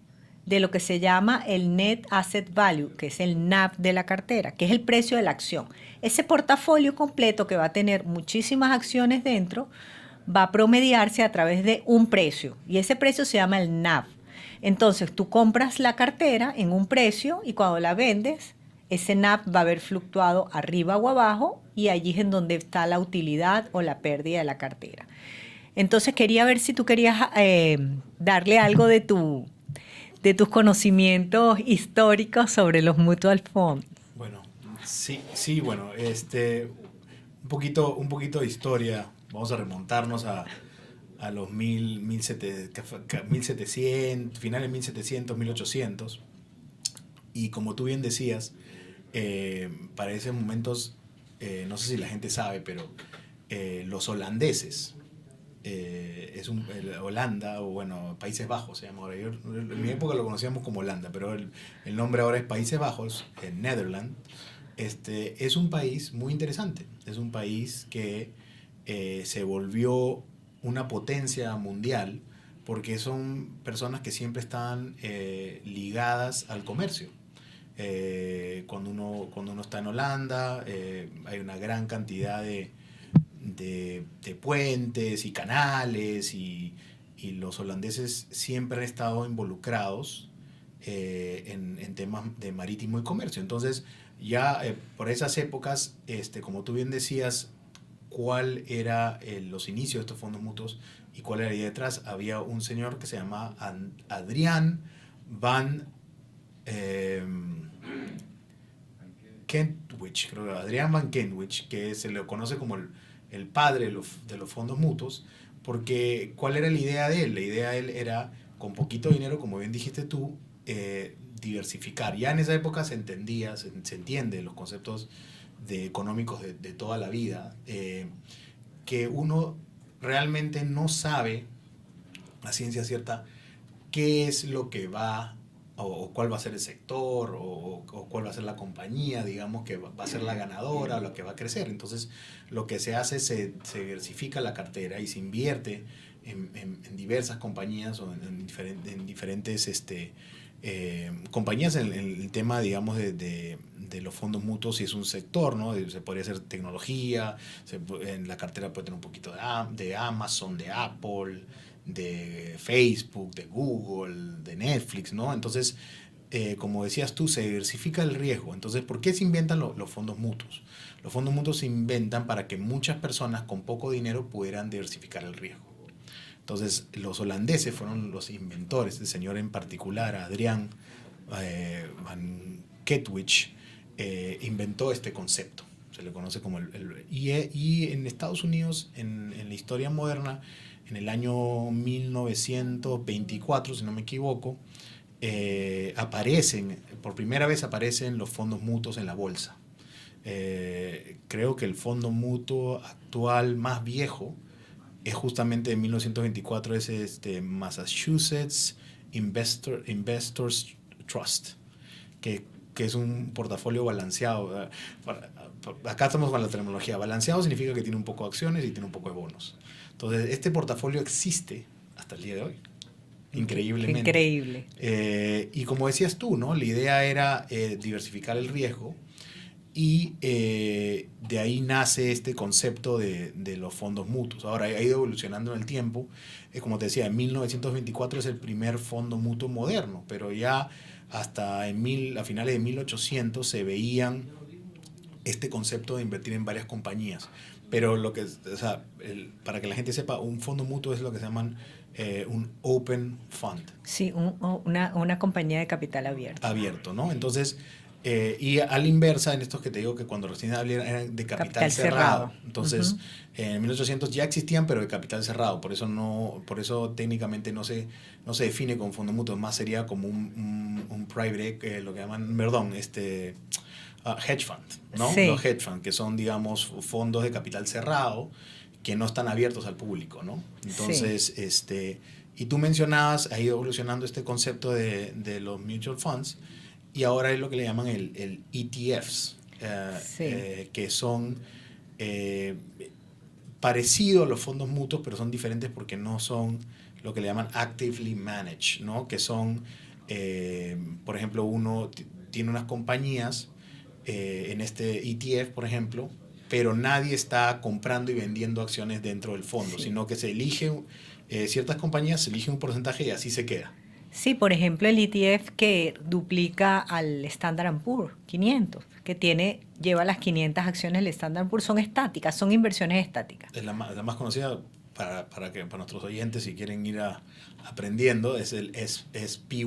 Speaker 2: de lo que se llama el Net Asset Value, que es el NAV de la cartera, que es el precio de la acción. Ese portafolio completo, que va a tener muchísimas acciones dentro, va a promediarse a través de un precio, y ese precio se llama el NAV. Entonces, tú compras la cartera en un precio y cuando la vendes, ese NAV va a haber fluctuado arriba o abajo, y allí es en donde está la utilidad o la pérdida de la cartera. Entonces, quería ver si tú querías darle algo de tus conocimientos históricos sobre los mutual funds.
Speaker 3: Bueno, sí, bueno, un poquito de historia. Vamos a remontarnos a los 1700, finales 1700, 1800. Y como tú bien decías, para esos momentos, no sé si la gente sabe, pero los holandeses, Holanda, o bueno, Países Bajos se llama ahora. En mi época lo conocíamos como Holanda, pero el nombre ahora es Países Bajos, Netherlands. Es un país muy interesante. Es un país que se volvió una potencia mundial porque son personas que siempre están ligadas al comercio. Cuando uno está en Holanda, hay una gran cantidad de puentes y canales y los holandeses siempre han estado involucrados en temas de marítimo y comercio. Entonces, ya por esas épocas, como tú bien decías, cuál era los inicios de estos fondos mutuos y cuál era la idea detrás. Había un señor que se llama Adrian van Kentwich, creo que Adrian van Kentwich, que se le conoce como el padre de los fondos mutuos, porque ¿cuál era la idea de él? La idea de él era, con poquito dinero, como bien dijiste tú, diversificar. Ya en esa época se entiende los conceptos económicos de toda la vida, que uno realmente no sabe a ciencia cierta qué es lo que va o cuál va a ser el sector o cuál va a ser la compañía, digamos, que va a ser la ganadora o la que va a crecer. Entonces, lo que se hace es se diversifica la cartera y se invierte en diversas compañías o en diferentes compañías en el tema, digamos, de los fondos mutuos. Si es un sector, ¿no? Se podría hacer tecnología, en la cartera puede tener un poquito de Amazon, de Apple, de Facebook, de Google, de Netflix, ¿no? Entonces, como decías tú, se diversifica el riesgo. Entonces, ¿por qué se inventan los fondos mutuos? Los fondos mutuos se inventan para que muchas personas con poco dinero pudieran diversificar el riesgo. Entonces, los holandeses fueron los inventores, el señor en particular, Adrian van Kentwich, inventó este concepto. Se le conoce como y en Estados Unidos, en la historia moderna, en el año 1924, si no me equivoco, por primera vez aparecen los fondos mutuos en la bolsa. Creo que el fondo mutuo actual más viejo es justamente de 1924, es Massachusetts Investors Trust, que es un portafolio balanceado. Acá estamos con la terminología. Balanceado significa que tiene un poco de acciones y tiene un poco de bonos. Entonces, este portafolio existe hasta el día de hoy. Increíblemente.
Speaker 2: Increíble.
Speaker 3: Y como decías tú, ¿no? La idea era diversificar el riesgo de ahí nace este concepto de los fondos mutuos. Ahora, ha ido evolucionando en el tiempo. Como te decía, en 1924 es el primer fondo mutuo moderno, pero ya hasta a finales de 1800 se veían este concepto de invertir en varias compañías. Pero para que la gente sepa, un fondo mutuo es lo que se llaman un open fund.
Speaker 2: Sí, una compañía de capital abierto.
Speaker 3: Abierto, ¿no? Entonces, y a la inversa, en estos que te digo que cuando recién eran de capital cerrado. Entonces, en 1800 ya existían, pero de capital cerrado. Por eso técnicamente no se define como fondo mutuo. Más sería como un private, lo que llaman, hedge fund, ¿no?
Speaker 2: Sí.
Speaker 3: Los hedge fund, que son, digamos, fondos de capital cerrado que no están abiertos al público, ¿no? Entonces,
Speaker 2: sí.
Speaker 3: Y tú mencionabas, ha ido evolucionando este concepto de los mutual funds, y ahora es lo que le llaman el ETFs, que son parecidos a los fondos mutuos, pero son diferentes porque no son lo que le llaman actively managed, ¿no? Que son, por ejemplo, uno tiene unas compañías en este ETF, por ejemplo, pero nadie está comprando y vendiendo acciones dentro del fondo, sino que se eligen ciertas compañías, se elige un porcentaje y así se queda.
Speaker 2: Sí, por ejemplo, el ETF que duplica al Standard & Poor's 500, que lleva las 500 acciones del Standard & Poor's, son estáticas, son inversiones estáticas.
Speaker 3: Es la más conocida para nuestros oyentes, si quieren ir aprendiendo, es PY.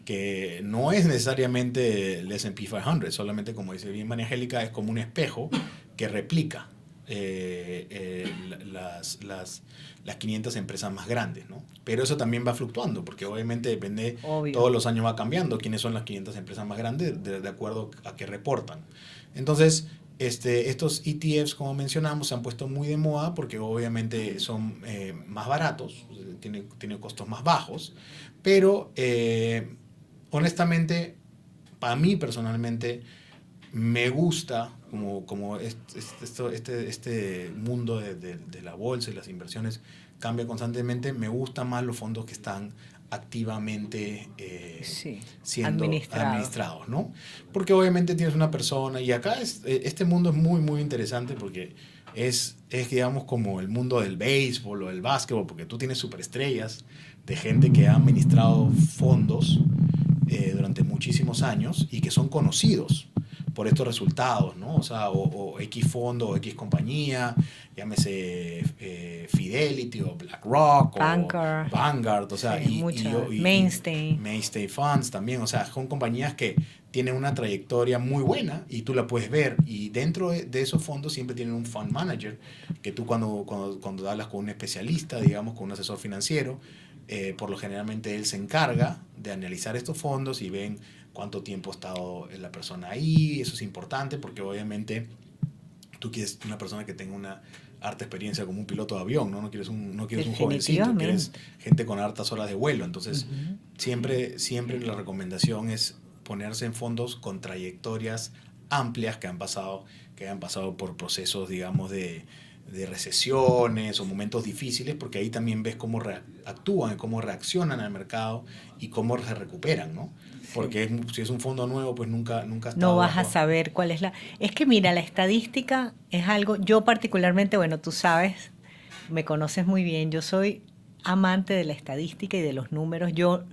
Speaker 3: Que no es necesariamente el S&P 500, solamente, como dice bien María Angélica, es como un espejo que replica las 500 empresas más grandes, ¿no? Pero eso también va fluctuando, porque obviamente depende, todos los años va cambiando quiénes son las 500 empresas más grandes de acuerdo a qué reportan. Entonces, estos ETFs, como mencionamos, se han puesto muy de moda porque obviamente son más baratos, tienen costos más bajos, pero honestamente, para mí personalmente, me gusta como este mundo de la bolsa y las inversiones cambia constantemente. Me gustan más los fondos que están activamente siendo administrados, ¿no? Porque obviamente tienes una persona, y acá este mundo es muy, muy interesante porque es, digamos, como el mundo del béisbol o del básquetbol, porque tú tienes superestrellas de gente que ha administrado fondos durante muchísimos años y que son conocidos por estos resultados, ¿no? O sea, o X fondo o X compañía, llámese Fidelity o BlackRock o Vanguard, o sea,
Speaker 2: Mainstay
Speaker 3: Funds también, o sea, son compañías que tienen una trayectoria muy buena y tú la puedes ver, y dentro de esos fondos siempre tienen un fund manager que tú cuando hablas con un especialista, digamos, con un asesor financiero, por lo generalmente él se encarga de analizar estos fondos y ven cuánto tiempo ha estado la persona ahí. Eso es importante porque obviamente tú quieres una persona que tenga una harta experiencia como un piloto de avión, ¿no? No quieres un jovencito, quieres gente con hartas horas de vuelo. Entonces, siempre la recomendación es ponerse en fondos con trayectorias amplias que han pasado por procesos, digamos, de recesiones o momentos difíciles, porque ahí también ves cómo actúan, cómo reaccionan al mercado y cómo se recuperan, ¿no? Porque si es un fondo nuevo, pues nunca
Speaker 2: no vas a saber cuál es Es que mira, la estadística es algo, yo particularmente, bueno, tú sabes, me conoces muy bien, yo soy amante de la estadística y de los números. Yo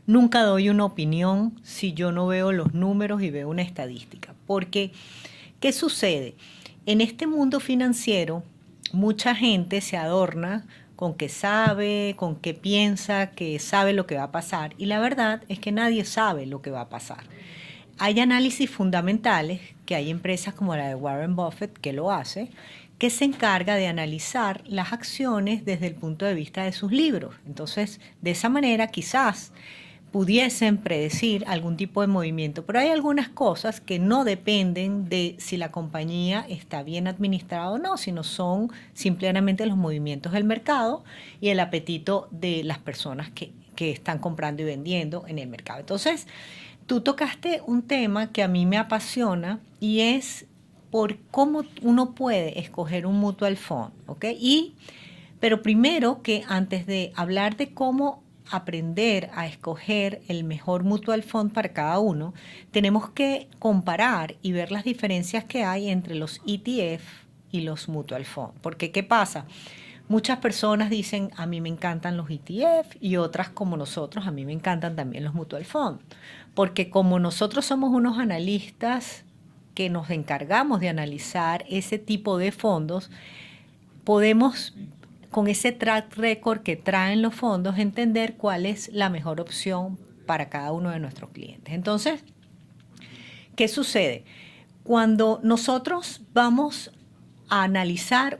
Speaker 2: nunca doy una opinión si yo no veo los números y veo una estadística. Porque, ¿qué sucede? En este mundo financiero, mucha gente se adorna con que sabe, con que piensa que sabe lo que va a pasar. Y la verdad es que nadie sabe lo que va a pasar. Hay análisis fundamentales, que hay empresas como la de Warren Buffett que lo hace, que se encarga de analizar las acciones desde el punto de vista de sus libros. Entonces, de esa manera quizás pudiesen predecir algún tipo de movimiento, pero hay algunas cosas que no dependen de si la compañía está bien administrada o no, sino son simplemente los movimientos del mercado y el apetito de las personas que están comprando y vendiendo en el mercado. Entonces, tú tocaste un tema que a mí me apasiona y es por cómo uno puede escoger un mutual fund, ¿ok? Pero primero, que antes de hablar de cómo aprender a escoger el mejor mutual fund para cada uno, tenemos que comparar y ver las diferencias que hay entre los ETF y los mutual fund. Porque, ¿qué pasa? Muchas personas dicen, a mí me encantan los ETF, y otras como nosotros, a mí me encantan también los mutual fund. Porque como nosotros somos unos analistas que nos encargamos de analizar ese tipo de fondos, podemos, con ese track record que traen los fondos, entender cuál es la mejor opción para cada uno de nuestros clientes. Entonces, ¿qué sucede? Cuando nosotros vamos a analizar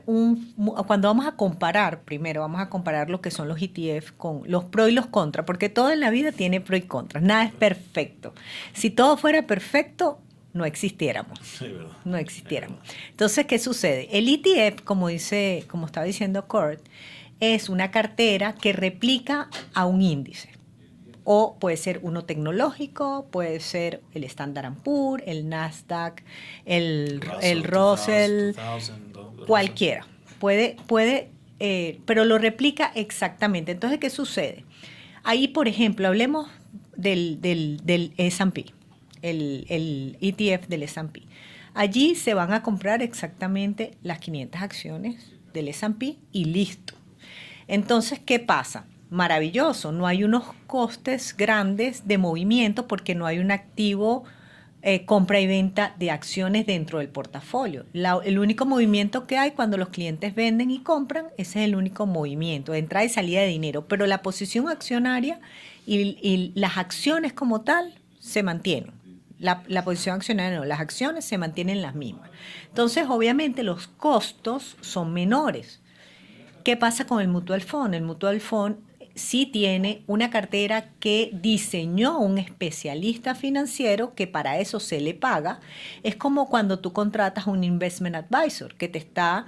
Speaker 2: cuando vamos a comparar, primero vamos a comparar lo que son los ETF con los pros y los contras, porque todo en la vida tiene pros y contras, nada es perfecto. Si todo fuera perfecto, no existiéramos.
Speaker 3: Sí, verdad.
Speaker 2: No existiéramos. Entonces, ¿qué sucede? El ETF, como estaba diciendo Kurt, es una cartera que replica a un índice. O puede ser uno tecnológico, puede ser el Standard & Poor's, el Nasdaq, el Russell,
Speaker 3: 2000,
Speaker 2: cualquiera. Pero lo replica exactamente. Entonces, ¿qué sucede? Ahí, por ejemplo, hablemos del S&P, el ETF del S&P. Allí se van a comprar exactamente las 500 acciones del S&P y listo. Entonces, ¿qué pasa? Maravilloso, no hay unos costes grandes de movimiento porque no hay un activo compra y venta de acciones dentro del portafolio. El único movimiento que hay cuando los clientes venden y compran, ese es el único movimiento, de entrada y salida de dinero, pero la posición accionaria y las acciones como tal se mantienen. La posición accionaria no, las acciones se mantienen las mismas. Entonces, obviamente, los costos son menores. ¿Qué pasa con el mutual fund? El mutual fund sí tiene una cartera que diseñó un especialista financiero que para eso se le paga. Es como cuando tú contratas a un investment advisor que te está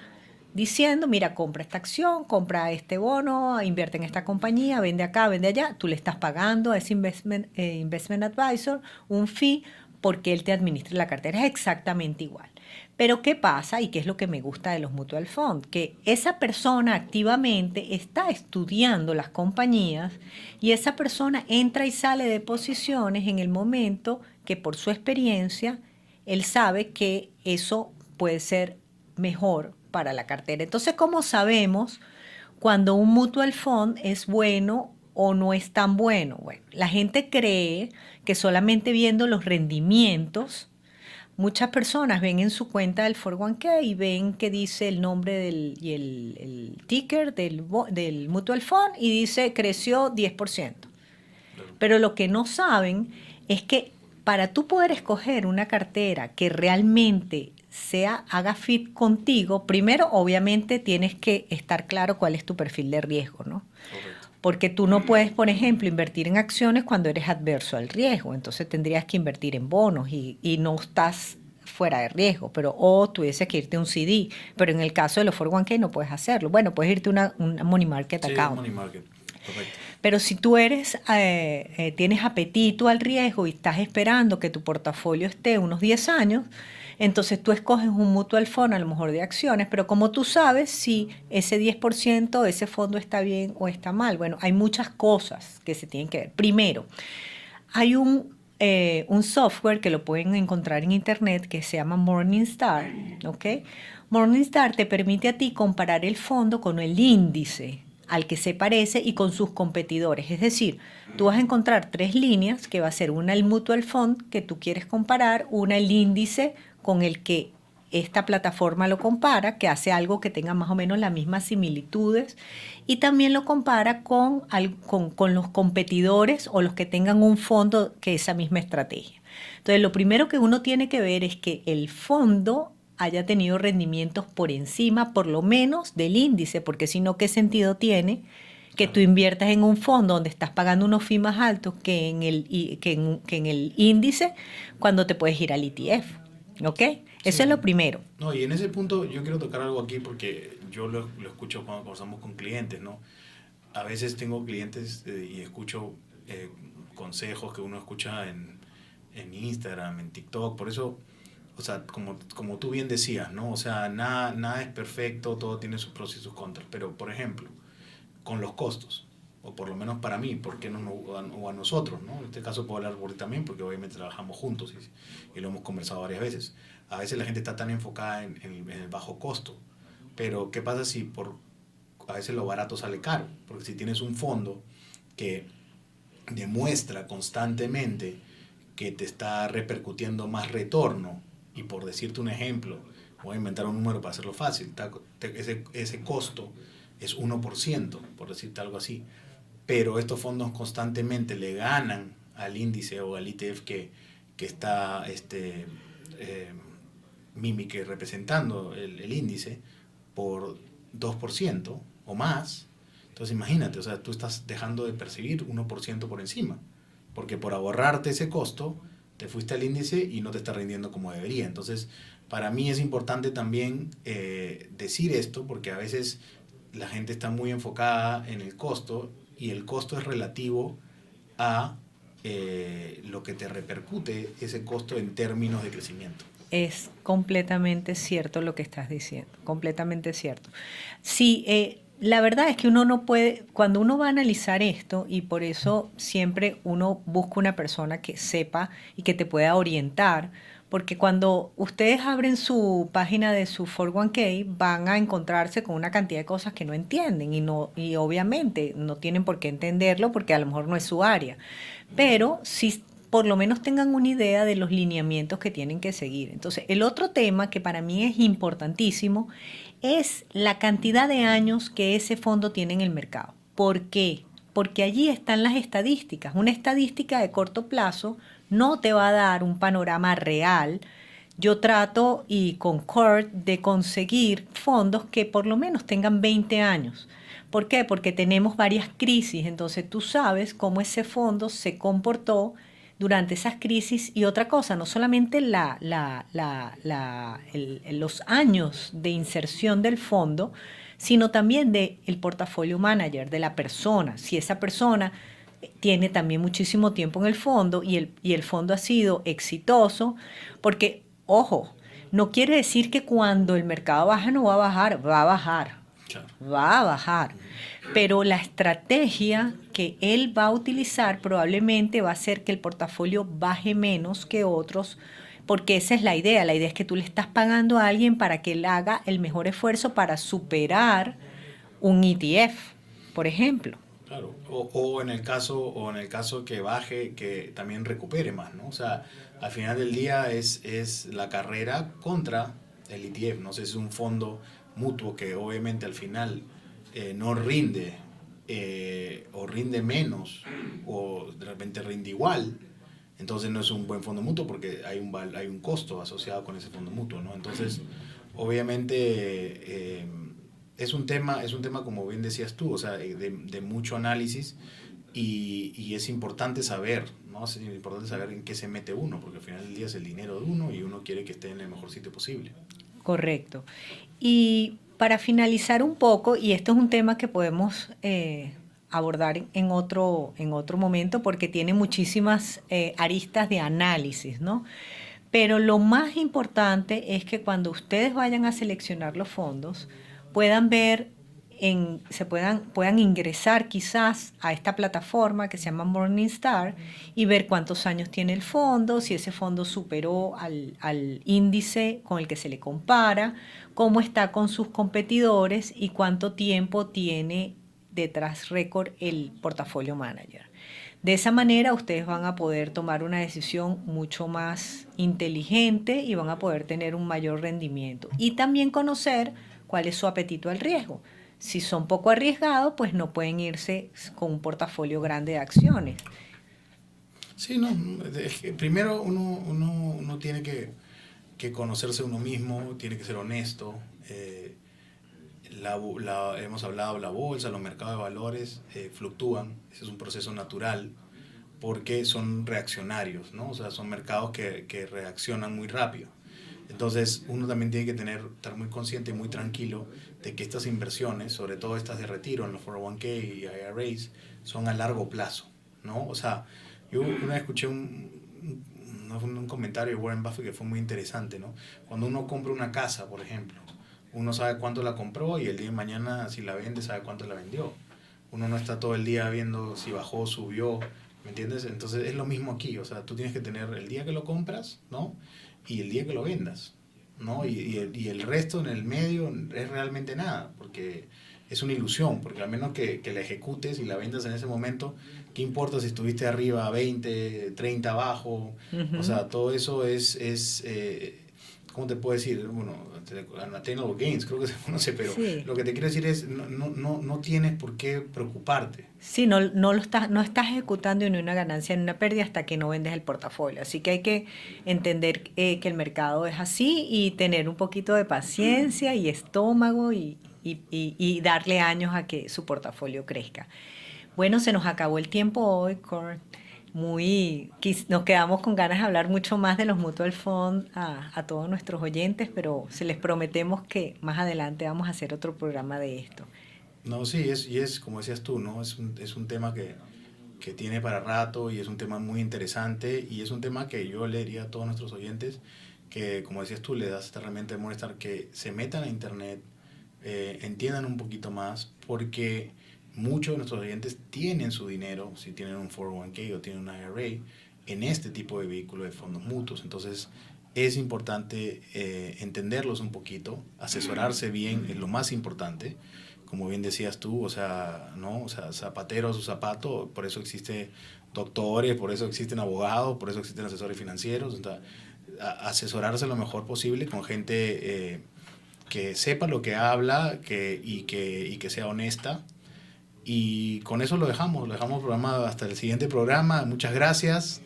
Speaker 2: diciendo, mira, compra esta acción, compra este bono, invierte en esta compañía, vende acá, vende allá. Tú le estás pagando a ese investment advisor un fee porque él te administra la cartera. Es exactamente igual. Pero ¿qué pasa? Y qué es lo que me gusta de los mutual funds, que esa persona activamente está estudiando las compañías y esa persona entra y sale de posiciones en el momento que por su experiencia él sabe que eso puede ser mejor para la cartera. Entonces, ¿cómo sabemos cuando un mutual fund es bueno o no es tan bueno? Bueno, la gente cree que solamente viendo los rendimientos. Muchas personas ven en su cuenta del 401k y ven que dice el nombre y el ticker del mutual fund y dice creció 10%. Pero lo que no saben es que para tú poder escoger una cartera que realmente haga fit contigo, primero obviamente tienes que estar claro cuál es tu perfil de riesgo, ¿no?
Speaker 3: Correcto.
Speaker 2: Porque tú no puedes, por ejemplo, invertir en acciones cuando eres adverso al riesgo. Entonces tendrías que invertir en bonos y no estás fuera de riesgo. O tuvieses que irte a un CD. Pero en el caso de los 401k no puedes hacerlo. Bueno, puedes irte a una money market account.
Speaker 3: Money market, correcto.
Speaker 2: Pero si tú tienes apetito al riesgo y estás esperando que tu portafolio esté unos 10 años, entonces tú escoges un mutual fund a lo mejor de acciones, pero como tú sabes si ese 10%, ese fondo está bien o está mal. Bueno, hay muchas cosas que se tienen que ver. Primero, hay un software que lo pueden encontrar en internet que se llama Morningstar, ¿ok? Morningstar te permite a ti comparar el fondo con el índice al que se parece y con sus competidores. Es decir, tú vas a encontrar 3 líneas, que va a ser una el mutual fund que tú quieres comparar, una el índice con el que esta plataforma lo compara, que hace algo que tenga más o menos las mismas similitudes, y también lo compara con los competidores o los que tengan un fondo que esa misma estrategia. Entonces, lo primero que uno tiene que ver es que el fondo haya tenido rendimientos por encima, por lo menos, del índice, porque si no, ¿qué sentido tiene que tú inviertas en un fondo donde estás pagando unos fees más altos que en el índice cuando te puedes ir al ETF? ¿Ok? Eso es lo primero.
Speaker 3: No, y en ese punto yo quiero tocar algo aquí porque yo lo escucho cuando conversamos con clientes, ¿no? A veces tengo clientes y escucho consejos que uno escucha en Instagram, en TikTok, por eso, o sea, como tú bien decías, ¿no? O sea, nada es perfecto, todo tiene sus pros y sus contras, pero por ejemplo, con los costos. o por lo menos para mí, ¿por qué no o a nosotros, ¿no? En este caso puedo hablar por ti también, porque obviamente trabajamos juntos y lo hemos conversado varias veces. A veces la gente está tan enfocada en el bajo costo, pero ¿qué pasa si a veces lo barato sale caro? Porque si tienes un fondo que demuestra constantemente que te está repercutiendo más retorno, y por decirte un ejemplo, voy a inventar un número para hacerlo fácil, ese costo es 1%, por decirte algo así, pero estos fondos constantemente le ganan al índice o al ETF que está Mimic representando el índice por 2% o más. Entonces imagínate, o sea, tú estás dejando de percibir 1% por encima, porque por ahorrarte ese costo te fuiste al índice y no te está rindiendo como debería. Entonces, para mí es importante también decir esto, porque a veces la gente está muy enfocada en el costo, y el costo es relativo a lo que te repercute ese costo en términos de crecimiento.
Speaker 2: Es completamente cierto lo que estás diciendo, completamente cierto. Sí, la verdad es que uno no puede, cuando uno va a analizar esto, y por eso siempre uno busca una persona que sepa y que te pueda orientar, porque cuando ustedes abren su página de su 401k van a encontrarse con una cantidad de cosas que no entienden y obviamente no tienen por qué entenderlo porque a lo mejor no es su área, pero sí por lo menos tengan una idea de los lineamientos que tienen que seguir. Entonces, el otro tema que para mí es importantísimo es la cantidad de años que ese fondo tiene en el mercado. ¿Por qué? Porque allí están las estadísticas. Una estadística de corto plazo no te va a dar un panorama real. Yo trato, y con Kurt, de conseguir fondos que por lo menos tengan 20 años. ¿Por qué? Porque tenemos varias crisis, entonces tú sabes cómo ese fondo se comportó durante esas crisis. Y otra cosa, no solamente los años de inserción del fondo, sino también del portafolio manager, de la persona. Si esa persona tiene también muchísimo tiempo en el fondo y el fondo ha sido exitoso, porque, ojo, no quiere decir que cuando el mercado baja no va a bajar, va a bajar, va a bajar. Pero la estrategia que él va a utilizar probablemente va a hacer que el portafolio baje menos que otros, porque esa es la idea. La idea es que tú le estás pagando a alguien para que él haga el mejor esfuerzo para superar un ETF, por ejemplo.
Speaker 3: Claro, o en el caso que baje, que también recupere más, ¿no? O sea, al final del día es la carrera contra el ETF, no sé, es un fondo mutuo que obviamente al final no rinde o rinde menos o de repente rinde igual, entonces no es un buen fondo mutuo porque hay un costo asociado con ese fondo mutuo, ¿no? Entonces, obviamente es un tema como bien decías tú, o sea, de mucho análisis y es importante saber, ¿no? Es importante saber en qué se mete uno, porque al final del día es el dinero de uno y uno quiere que esté en el mejor sitio posible.
Speaker 2: Correcto. Y para finalizar un poco, y esto es un tema que podemos abordar en otro momento porque tiene muchísimas aristas de análisis, ¿no? Pero lo más importante es que cuando ustedes vayan a seleccionar los fondos, puedan ver, puedan ingresar quizás a esta plataforma que se llama Morningstar y ver cuántos años tiene el fondo, si ese fondo superó al índice con el que se le compara, cómo está con sus competidores y cuánto tiempo tiene detrás récord el portafolio manager. De esa manera ustedes van a poder tomar una decisión mucho más inteligente y van a poder tener un mayor rendimiento. Y también conocer cuál es su apetito al riesgo. Si son poco arriesgados, pues no pueden irse con un portafolio grande de acciones.
Speaker 3: Sí, no, es que primero uno tiene que conocerse uno mismo, tiene que ser honesto. Hemos hablado, la bolsa, los mercados de valores fluctúan, ese es un proceso natural porque son reaccionarios, ¿no? O sea, son mercados que reaccionan muy rápido. Entonces uno también tiene que estar muy consciente y muy tranquilo de que estas inversiones, sobre todo estas de retiro en los 401k y IRAs, son a largo plazo, ¿no? O sea, yo una vez escuché un comentario de Warren Buffett que fue muy interesante, ¿no? Cuando uno compra una casa, por ejemplo, uno sabe cuánto la compró y el día de mañana si la vende sabe cuánto la vendió. uno no está todo el día viendo si bajó, subió, ¿me entiendes? Entonces es lo mismo aquí, o sea, tú tienes que tener el día que lo compras, ¿no? Y el día que lo vendas, ¿no? Y el resto en el medio es realmente nada, porque es una ilusión, porque al menos que la ejecutes y la vendas en ese momento, ¿qué importa si estuviste arriba 20, 30 abajo? O sea, todo eso es ¿cómo te puedo decir? Bueno, unattainable gains, creo que se conoce, pero sí. Lo que te quiero decir es, no tienes por qué preocuparte.
Speaker 2: Sí, no estás ejecutando ni una ganancia ni una pérdida hasta que no vendes el portafolio. Así que hay que entender que el mercado es así y tener un poquito de paciencia y estómago y darle años a que su portafolio crezca. Bueno, se nos acabó el tiempo hoy, Kurt. Nos quedamos con ganas de hablar mucho más de los mutual funds a todos nuestros oyentes, pero se les prometemos que más adelante vamos a hacer otro programa de esto.
Speaker 3: No, sí, es como decías tú, ¿no? Es un tema que tiene para rato y es un tema muy interesante y es un tema que yo le diría a todos nuestros oyentes que, como decías tú, le das esta herramienta de Morningstar, que se metan a internet, entiendan un poquito más, porque muchos de nuestros oyentes tienen su dinero, si tienen un 401k o tienen un IRA, en este tipo de vehículo de fondos mutuos. Entonces, es importante entenderlos un poquito, asesorarse bien, es lo más importante. Como bien decías tú, o sea, ¿no? O sea, zapatero a su zapato, por eso existen doctores, por eso existen abogados, por eso existen asesores financieros. Entonces, asesorarse lo mejor posible con gente que sepa lo que habla y que sea honesta. Y con eso lo dejamos programado hasta el siguiente programa. Muchas gracias.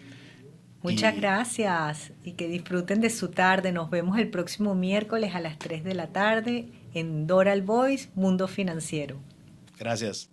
Speaker 2: Muchas gracias y que disfruten de su tarde. Nos vemos el próximo miércoles a las 3 de la tarde en Doral Voice, Mundo Financiero.
Speaker 3: Gracias.